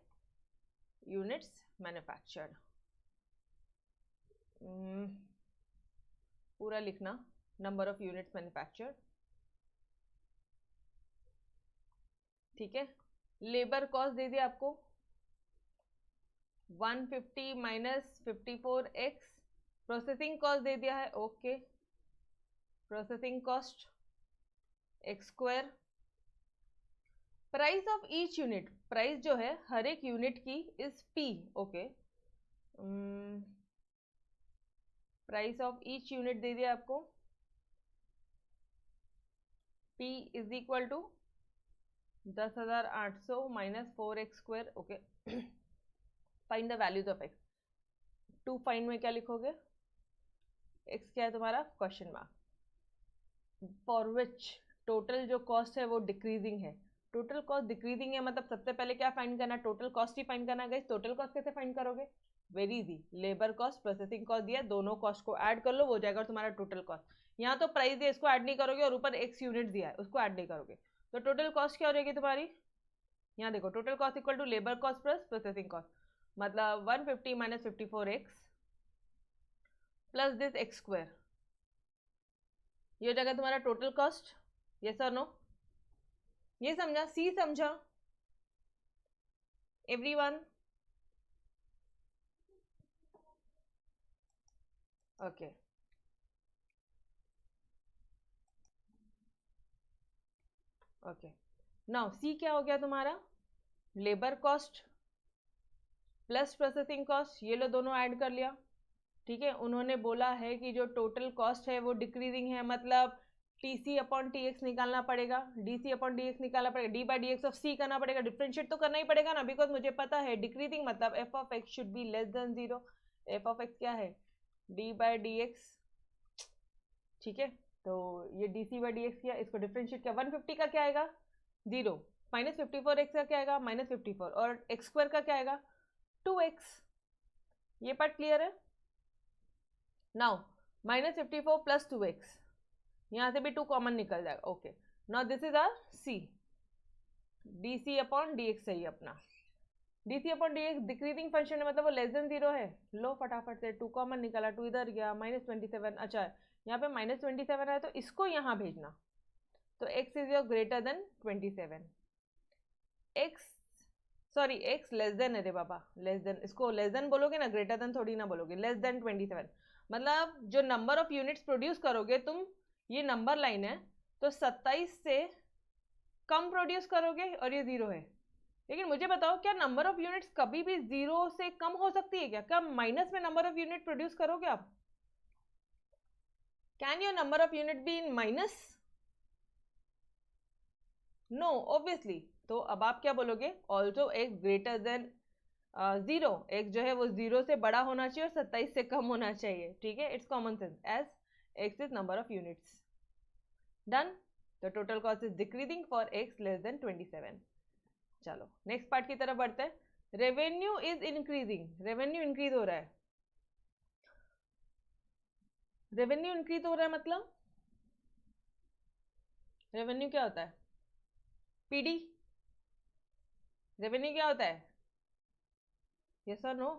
[SPEAKER 1] Units manufactured. पूरा लिखना, नंबर ऑफ यूनिट्स मैन्युफैक्चर्ड. ठीक है, लेबर कॉस्ट दे दिया आपको 150 माइनस 54x. प्रोसेसिंग कॉस्ट दे दिया है, okay. Processing cost X square. Price of each unit, price जो है हर एक यूनिट की is p. Okay, price of each unit दे दिया आपको, p is equal to 10,800 minus 4x² okay. Find the values of X. To find में क्या लिखोगे? एक्स क्या है तुम्हारा? Question mark. For which total जो कॉस्ट है वो डिक्रीजिंग है। टोटल कॉस्ट डिक्रीजिंग है मतलब सबसे पहले क्या फाइंड करना है? टोटल कॉस्ट ही फाइंड करना है। टोटल कॉस्ट कैसे फाइंड करोगे? Very easy, labour cost processing cost दिया, दोनों कॉस्ट को ऐड कर लो, वो जाएगा तुम्हारा टोटल कॉस्ट। यहाँ तो प्राइस दिया, इसको ऐड नहीं करोगे, और ऊपर एक्स यूनिट दिया है, उसको ऐड नहीं करोगे, तो टोटल कॉस्ट क्या हो जाएगी तुम्हारी? यहाँ देखो, total cost equal to labour cost plus processing cost, मतलब 150 minus 54x plus this x², ये हो जाएगा तुम्हारा टोटल कॉस्ट। यस और नो? ये समझा? सी समझा everyone? Okay, okay. Now see क्या हो गया तुम्हारा? Labour cost plus processing cost, ये लो दोनों ऐड कर लिया। ठीक है, उन्होंने बोला है कि जो टोटल कॉस्ट है वो डिक्रीजिंग है, मतलब टीसी अपॉन टीएक्स निकालना पड़ेगा, डीसी अपॉन डीएक्स निकालना पड़ेगा, D by D X of C करना पड़ेगा, डिफरेंशिएट तो करना ही पड़ेगा ना, बिकॉज मुझे पता है डिक्रीजिंग मतलब f of x should be less than 0। F of x क्या है? D by D x. ठीक है, तो ये d c by D x किया, इसको डिफरेंशिएट किया, 150 का क्या आएगा? 0, माइनस 54x का क्या आएगा? माइनस 54, और x² का क्या आएगा? 2x। ये पार्ट क्लियर है? नाउ माइनस 54 प्लस 2x, यहाँ से भी 2 कॉमन निकल जाएगा। Okay, now this is R C, d C upon D x है ये अपना। डी सी upon D x decreasing function है, मतलब वो लेस देन 0 है। लो फटाफट से, 2 कॉमन निकला, 2 इधर गया, -27। अच्छा, यहाँ पे -27 है तो इसको यहाँ भेजना, तो x is your greater then 27। x, sorry, x less than है रे बाबा, लेस देन, इसको लेस देन बोलोगे ना, ग्रेटर देन थोड़ी ना बोलोगे। लेस देन 27 मतलब जो नंबर ऑफ यूनिट्स प्रोड्यूस करोगे तुम, ये नंबर लाइन है, तो 27 से कम प्रोड्यूस करोगे और ये 0 है। लेकिन मुझे बताओ, क्या नंबर ऑफ यूनिट्स कभी भी 0 से कम हो सकती है क्या? क्या माइनस में नंबर ऑफ यूनिट प्रोड्यूस करोगे आप? Can your number of unit be in minus? No, obviously. तो अब आप क्या बोलोगे? Also x greater than 0, x जो है वो 0 से बड़ा होना चाहिए और 27 से कम होना चाहिए। ठीक है, it's common sense, as X is number of units. Done. तो total cost is decreasing for X less than 27। चलो नेक्स्ट पार्ट की तरफ बढ़ते हैं। Revenue is increasing, revenue increase हो रहा है। रेवेन्यू इंक्रीज हो रहा है मतलब रेवेन्यू क्या होता है? पीडी। रेवेन्यू क्या होता है? यस और नो?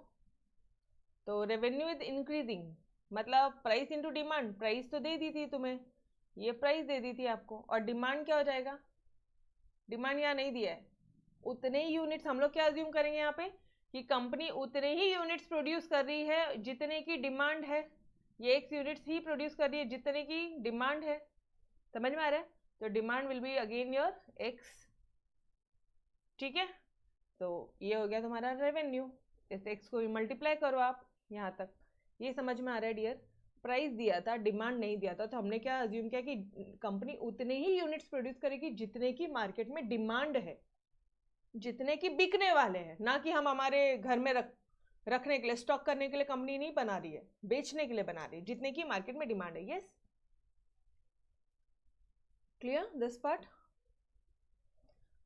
[SPEAKER 1] तो रेवेन्यू इज इंक्रीजिंग मतलब प्राइस इनटू डिमांड। प्राइस तो दे दी थी तुम्हें, ये प्राइस दे दी थी आपको, और डिमांड क्या हो जाएगा? डिमांड यहाँ नहीं दिया है, उतने ही यूनिट्स। हम लोग क्या अज्यूम करेंगे यहाँ पे कि कंपनी उतने ही यूनिट्स प्रोड्यूस कर रही है जितने की डिमांड है। ये एक्स यूनिट्स ही प्रोड्यूस कर रही है जितने की डिमांड है। समझ में आ रहा है? तो demand will be again your x. ठीक है, तो ये हो गया तुम्हारा रेवेन्यू। इस एक्स को भी मल्टीप्लाई करो आप यहाँ तक। ये समझ में आ रहा है डियर? प्राइस दिया था, डिमांड नहीं दिया था, तो हमने क्या अज्यूम किया कि कंपनी उतने ही यूनिट्स प्रोड्यूस करेगी जितने की मार्केट में डिमांड है, जितने की बिकने वाले हैं। ना कि हम हमारे घर में रखने के लिए, स्टॉक करने के लिए कंपनी नहीं बना रही है, बेचने के लिए बना रही है, जितने की मार्केट में डिमांड है। Yes, clear this part?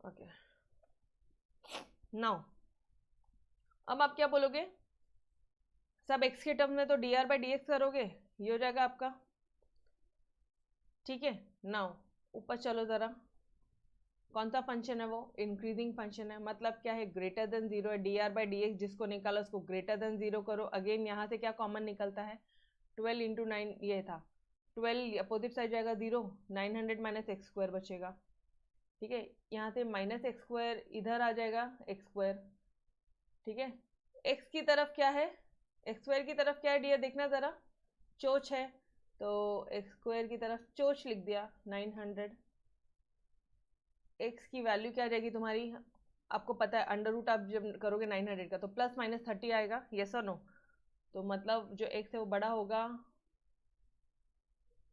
[SPEAKER 1] Okay, now अब आप क्या बोलोगे? सब एक्स के टर्म में तो D R by D x करोगे, ये हो जाएगा आपका। ठीक है, नाउ ऊपर चलो जरा। कौन सा फंक्शन है वो? इंक्रीजिंग फंक्शन है, मतलब क्या है? ग्रेटर देन 0 है। D R by D x जिसको निकाला उसको ग्रेटर देन 0 करो। अगेन यहाँ से क्या कॉमन निकलता है? 12 इंटू 9 ये था, 12 अपोजिट साइड जाएगा 0, 900 माइनस x² बचेगा। ठीक है, यहाँ से माइनस x² इधर आ जाएगा x²। ठीक है, x की तरफ क्या है? x² की तरफ क्या है डियर? देखना ज़रा, चोच है, तो x² की तरफ चोच लिख दिया 900। x की वैल्यू क्या आ जाएगी तुम्हारी? आपको पता है अंडर रूट आप जब करोगे 900 का तो प्लस माइनस 30 आएगा। यस और नो? तो मतलब जो x है वो बड़ा होगा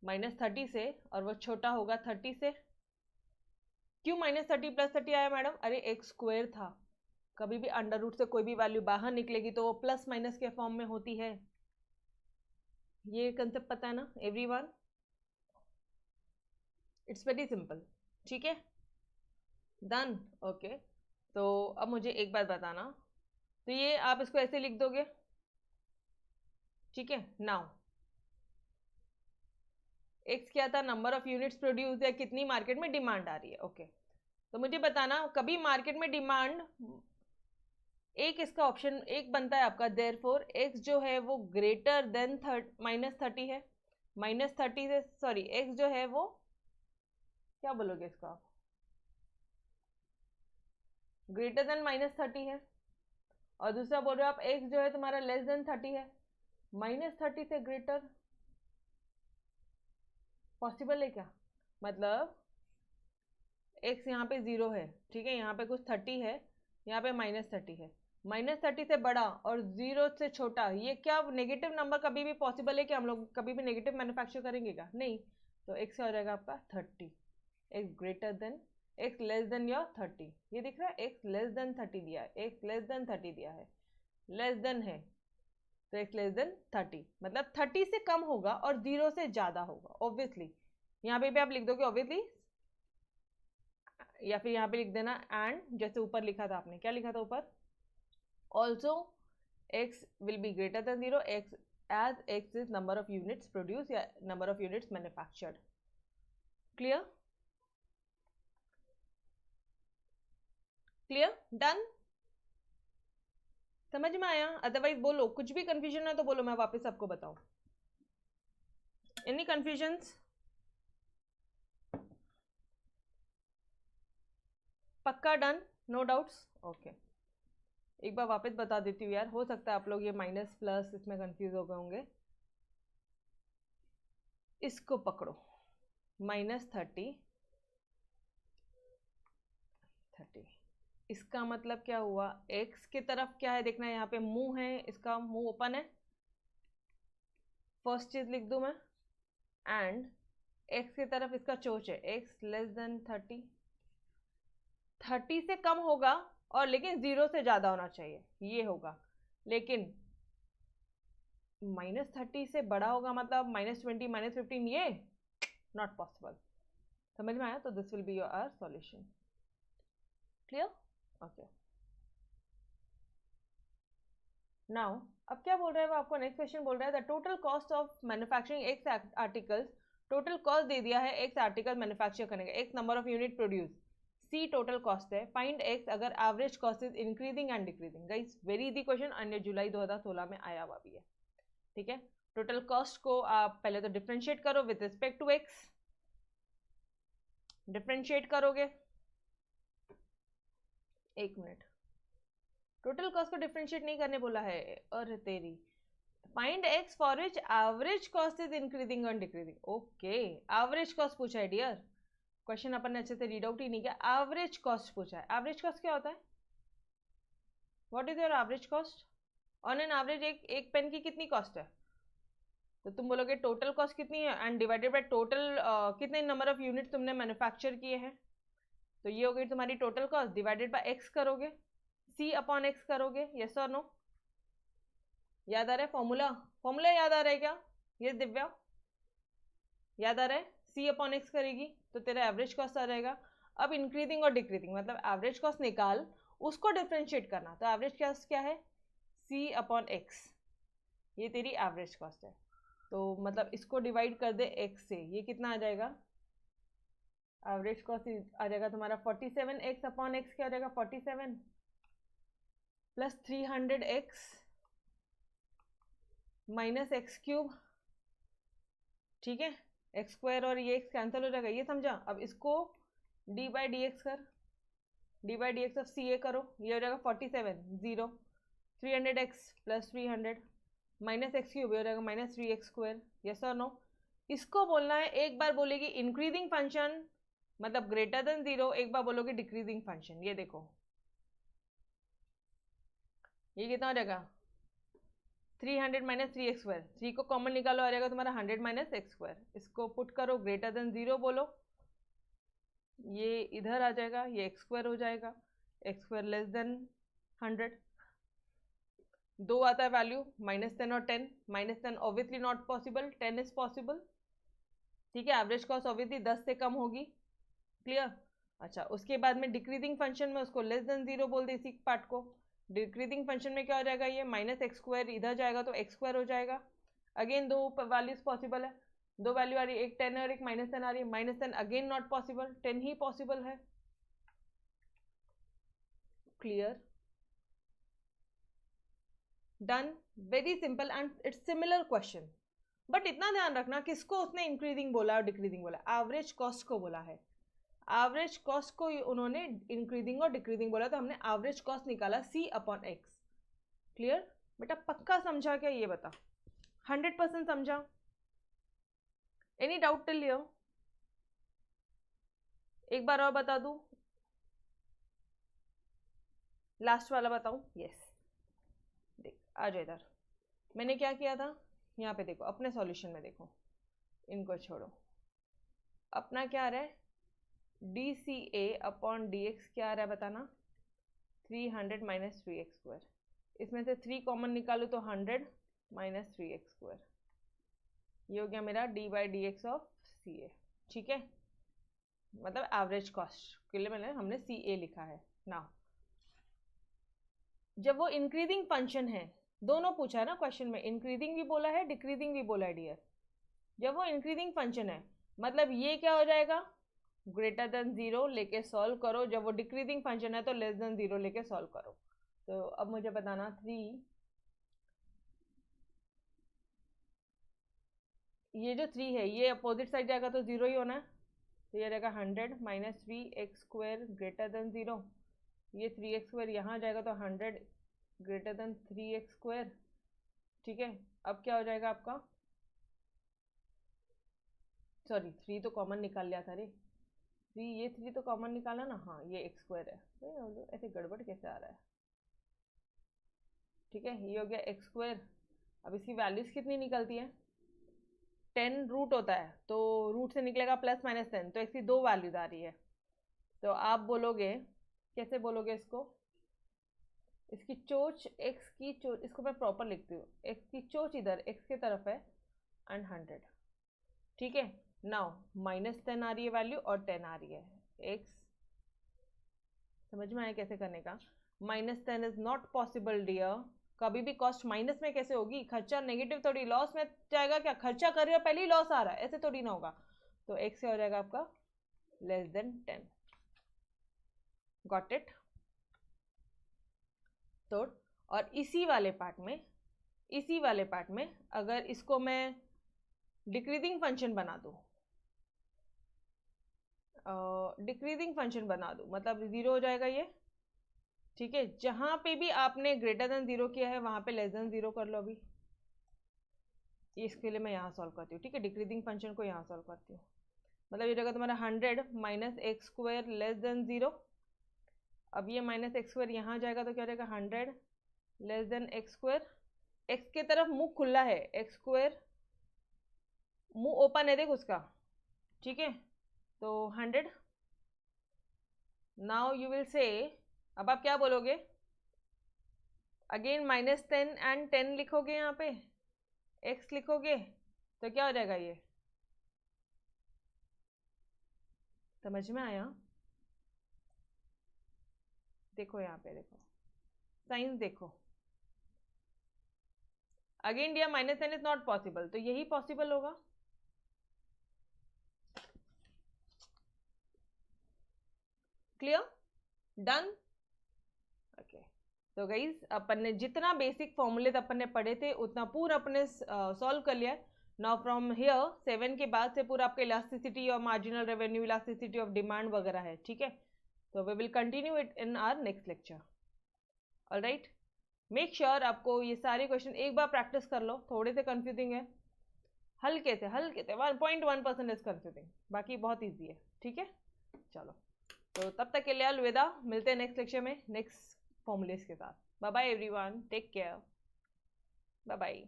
[SPEAKER 1] -30 से और वो छोटा होगा 30 से। क्यों -30 + 30 आया मैडम? अरे एक्स स्क्वायर था, कभी भी अंडर रूट से कोई भी वैल्यू बाहर निकलेगी तो वो प्लस माइनस के फॉर्म में होती है। ये कंसेप्ट पता है ना एवरीवन? It's very simple. ठीक है, डन। ओके, तो अब मुझे एक बात बताना, तो ये आप इसको ऐसे लिख दोगे, ठीक है। नाउ एक्स क्या था? नंबर ऑफ यूनिट्स प्रोड्यूस, या कितनी मार्केट में डिमांड आ रही है। ओके, तो मुझे बताना कभी मार्केट में डिमांड एक, इसका ऑप्शन एक बनता है आपका, देयरफॉर एक्स जो है वो ग्रेटर देन -30 है। -30 से सॉरी, एक्स जो है वो क्या बोलोगे इसका आप? ग्रेटर देन -30 है। और दूसरा बोल रहे हो आप एक्स जो है तुम्हारा लेस देन 30 है। -30 से ग्रेटर पॉसिबल है क्या? मतलब एक्स यहाँ पे 0 है, ठीक है, यहाँ पे कुछ 30 है, यहाँ पे -30 है। -30 से बड़ा और 0 से छोटा, ये क्या नेगेटिव नंबर कभी भी पॉसिबल है कि हम लोग कभी भी नेगेटिव मैन्युफैक्चर करेंगे क्या? नहीं। तो एक्स क्या हो जाएगा आपका? 30। X greater then, x less then your 30। ये दिख रहा है, एक्स लेस देन 30 दिया है, एक्स लेस देन 30 दिया है, लेस देन है, तो एक्स लेस देन 30 मतलब 30 से कम होगा और 0 से ज़्यादा होगा ऑब्वियसली। यहाँ पे भी आप लिख दोगे ऑब्वियसली, या फिर यहाँ पे लिख देना एंड, जैसे ऊपर लिखा था आपने, क्या लिखा था ऊपर? Also X will be greater than 0 X as X is number of units produce या number of units manufactured. Clear? Clear? Done? समझ में आया? अदरवाइज बोलो, कुछ भी कंफ्यूजन है तो बोलो, मैं वापस आपको बताऊं। Any confusions? पक्का डन? No doubts? ओके, एक बार वापस बता देती हूँ यार, हो सकता है आप लोग ये माइनस प्लस इसमें कंफ्यूज हो गए होंगे। इसको पकड़ो, -30 30, इसका मतलब क्या हुआ? एक्स की तरफ क्या है देखना है, यहाँ पे मुंह है, इसका मुंह ओपन है, फर्स्ट चीज लिख दूं मैं, एंड एक्स की तरफ इसका चोच है, एक्स लेस देन 30, 30 से कम होगा और लेकिन 0 से ज्यादा होना चाहिए, ये होगा। लेकिन -30 से बड़ा होगा मतलब -20 -15, ये नॉट पॉसिबल। समझ में आया? तो this will be your solution. Clear? Okay, now अब क्या बोल रहा है वो आपको? नेक्स्ट क्वेश्चन बोल रहा है the total cost of manufacturing X articles, total cost दे दिया है एक्स आर्टिकल मैन्युफैक्चर करने का, X number of unit produce, C total cost है, फाइंड एक्स अगर average cost is increasing and decreasing. Guys very easy question, अन्य जुलाई 2016 में आया हुआ भी है, ठीक है। टोटल कॉस्ट को आप पहले तो डिफ्रेंशिएट करो with respect to x, differentiate करोगे, एक मिनट, टोटल कॉस्ट को डिफरेंशिएट नहीं करने बोला है, और तेरी find x for which average cost is increasing और डिक्रीजिंग। ओके, एवरेज कॉस्ट पूछा है डियर, क्वेश्चन अपन ने अच्छे से रीड आउट ही नहीं किया, एवरेज कॉस्ट पूछा है। एवरेज कॉस्ट क्या होता है? What is your average cost? On an average एक पेन की कितनी कॉस्ट है? तो तुम बोलोगे टोटल कॉस्ट कितनी है एंड डिवाइडेड बाय टोटल कितने नंबर ऑफ यूनिट तुमने मैन्युफैक्चर किए हैं, तो ये हो गई तुम्हारी total cost, divided bye x करोगे, सी अपॉन एक्स करोगे, यस और नो? याद आ रहा है फॉर्मूला? फॉर्मूला याद आ रहा है क्या? ये दिव्या याद आ रहा है? सी अपॉन एक्स करेगी तो तेरा एवरेज कॉस्ट आ जाएगा। अब इंक्रीजिंग और डिक्रीजिंग मतलब एवरेज कॉस्ट निकाल, उसको डिफ्रेंशिएट करना, तो एवरेज कॉस्ट क्या है? सी अपॉन एक्स, ये तेरी एवरेज कॉस्ट है। तो मतलब इसको डिवाइड कर दे एक्स से, ये कितना आ जाएगा? एवरेज कॉस्ट आ जाएगा तुम्हारा 47, एक्स अपॉन एक्स क्या हो जाएगा? 47 plus 300x minus x cube, ठीक है, एक्स स्क्वायर और ये एक्स कैंसिल हो जाएगा, ये समझा? अब इसको डी बाई डी एक्स कर, D by D X of C A करो, ये हो जाएगा 47 0, 300x plus 300 minus x cube, ये हो जाएगा -3x², यस और नो? इसको बोलना है, एक बार बोलेगी इंक्रीजिंग फंक्शन मतलब ग्रेटर देन 0, एक बार बोलोगे डिक्रीजिंग फंक्शन। ये देखो ये कितना हो जाएगा? 300 माइनस 3x², 3 को कॉमन निकालो, आ जाएगा तुम्हारा 100 माइनस एक्स स्क्वायर, इसको पुट करो, ग्रेटर देन 0 बोलो, ये इधर आ जाएगा, ये एक्स स्क्वायर हो जाएगा, एक्स स्क्वायर लेस देन 100। दो आता है वैल्यू, -10 और 10, -10 obviously not possible, 10 is possible. ठीक है, एवरेज कॉस्ट ऑब्वियसली 10 से कम होगी। क्लियर। अच्छा, उसके बाद में डिक्रीजिंग फंक्शन में उसको लेस देन 0 बोल दे इसी पार्ट को। डिक्रीजिंग फंक्शन में क्या हो जाएगा, ये -x², इधर जाएगा तो x² हो जाएगा। अगेन दो वैल्यूज पॉसिबल है, दो वैल्यू आ रही है, एक 10 और एक -10 आ रही है। -10 अगेन नॉट पॉसिबल, 10 ही पॉसिबल है। Clear, done, very simple and it's similar question. But इतना ध्यान रखना किसको उसने इंक्रीजिंग बोला और डिक्रीजिंग बोला, एवरेज कॉस्ट को बोला है। एवरेज कॉस्ट को उन्होंने इंक्रीजिंग और डिक्रीजिंग बोला, तो हमने एवरेज कॉस्ट निकाला C/X। क्लियर बेटा, पक्का समझा क्या ये बता, 100% समझा? Any doubt till here? एक बार और बता दूं, लास्ट वाला बताऊं? यस, देख आ जाओ इधर। मैंने क्या किया था, यहाँ पे देखो अपने सॉल्यूशन में, देखो इनको छोड़ो, अपना क्या आ रहा है, dCA/dx क्या आ रहा है बताना, 300 - 3x²। इसमें से 3 कॉमन निकालो तो 100 - 3x²। ये हो गया मेरा d/dx ऑफ CA। ठीक है, मतलब एवरेज कॉस्ट के लिए हमने CA लिखा है ना। जब वो इंक्रीजिंग फंक्शन है, दोनों पूछा है ना क्वेश्चन में, इंक्रीजिंग भी बोला है डिक्रीजिंग भी बोला है डियर। जब वो इंक्रीजिंग फंक्शन है मतलब ये क्या हो जाएगा, ग्रेटर देन 0 लेके सॉल्व करो। जब वो डिक्रीजिंग फंक्शन है तो लेस देन 0 लेके सॉल्व करो। तो अब मुझे बताना 3, ये जो 3 है ये अपोजिट साइड जाएगा तो 0 ही होना है, तो ये रहेगा 100 - 3x² ग्रेटर देन 0। ये 3x² यहाँ जाएगा तो 100 ग्रेटर देन 3x²। ठीक है, अब क्या हो जाएगा आपका, सॉरी 3 तो कॉमन निकाल लिया था रे, 3, ये 3 तो कॉमन निकाला ना, हाँ ये x² है, तो ऐसे गड़बड़ कैसे आ रहा है। ठीक है, ये हो गया x²। अब इसकी वैल्यूज कितनी निकलती है, 10 रूट होता है तो रूट से निकलेगा +-10, तो इसकी दो वैल्यूज आ रही है। तो आप बोलोगे, कैसे बोलोगे इसको, इसकी चोच x की चोच, इसको मैं प्रॉपर लिखती हूँ, x की चोच इधर x की तरफ है एंड 100। ठीक है, नाउ -10 आ रही है वैल्यू और 10 आ रही है, x समझ में आया कैसे करने का। -10 इज नॉट पॉसिबल डियर, कभी भी कॉस्ट माइनस में कैसे होगी, खर्चा नेगेटिव थोड़ी, लॉस में जाएगा क्या, खर्चा कर रहे हो पहले ही लॉस आ रहा है, ऐसे थोड़ी ना होगा। तो x से हो जाएगा आपका <10। Got it. तो और इसी वाले पार्ट में अगर इसको मैं डिक्रीजिंग फंक्शन बना दूं, मतलब 0 हो जाएगा ये। ठीक है, जहां पे भी आपने ग्रेटर देन 0 किया है वहां पे लेस देन 0 कर लो। अभी इसके लिए मैं यहाँ सॉल्व करती हूँ। ठीक है, डिक्रीजिंग फंक्शन को यहाँ सॉल्व करती हूँ, मतलब ये जगह तुम्हारा 100 - x² लेस देन 0। अब ये -x² यहाँ जाएगा तो क्या रहेगा, 100 लेस देन x²। x के तरफ मुंह खुला है, x² मुंह ओपन है देख उसका। ठीक है, तो 100। नाउ यू विल से, अब आप क्या बोलोगे, अगेन -10 एंड 10 लिखोगे, यहाँ पे x लिखोगे तो क्या हो जाएगा, ये समझ में आया? देखो यहाँ पे, देखो साइंस देखो, again dear -10 is not possible, तो यही पॉसिबल होगा। Clear, done, okay. तो गाइज अपन ने जितना बेसिक फॉर्मूले अपन ने पढ़े थे उतना पूरा अपने सॉल्व कर लिया है। नाउ फ्रॉम हियर 7 के बाद से पूरा आपका इलास्टिसिटी और marginal revenue, elasticity of demand वगैरह है। ठीक है, तो we will continue it in our next lecture. Alright, make sure आपको ये सारे क्वेश्चन एक बार प्रैक्टिस कर लो, थोड़े से कंफ्यूजिंग है, हल्के से 1.1% इज कंफ्यूजिंग, बाकी बहुत ईजी है। ठीक है, चलो तो तब तक के लिए अलविदा, मिलते हैं नेक्स्ट लेक्चर में नेक्स्ट फॉर्मूलेस के साथ। Bye bye everyone, take care, bye bye.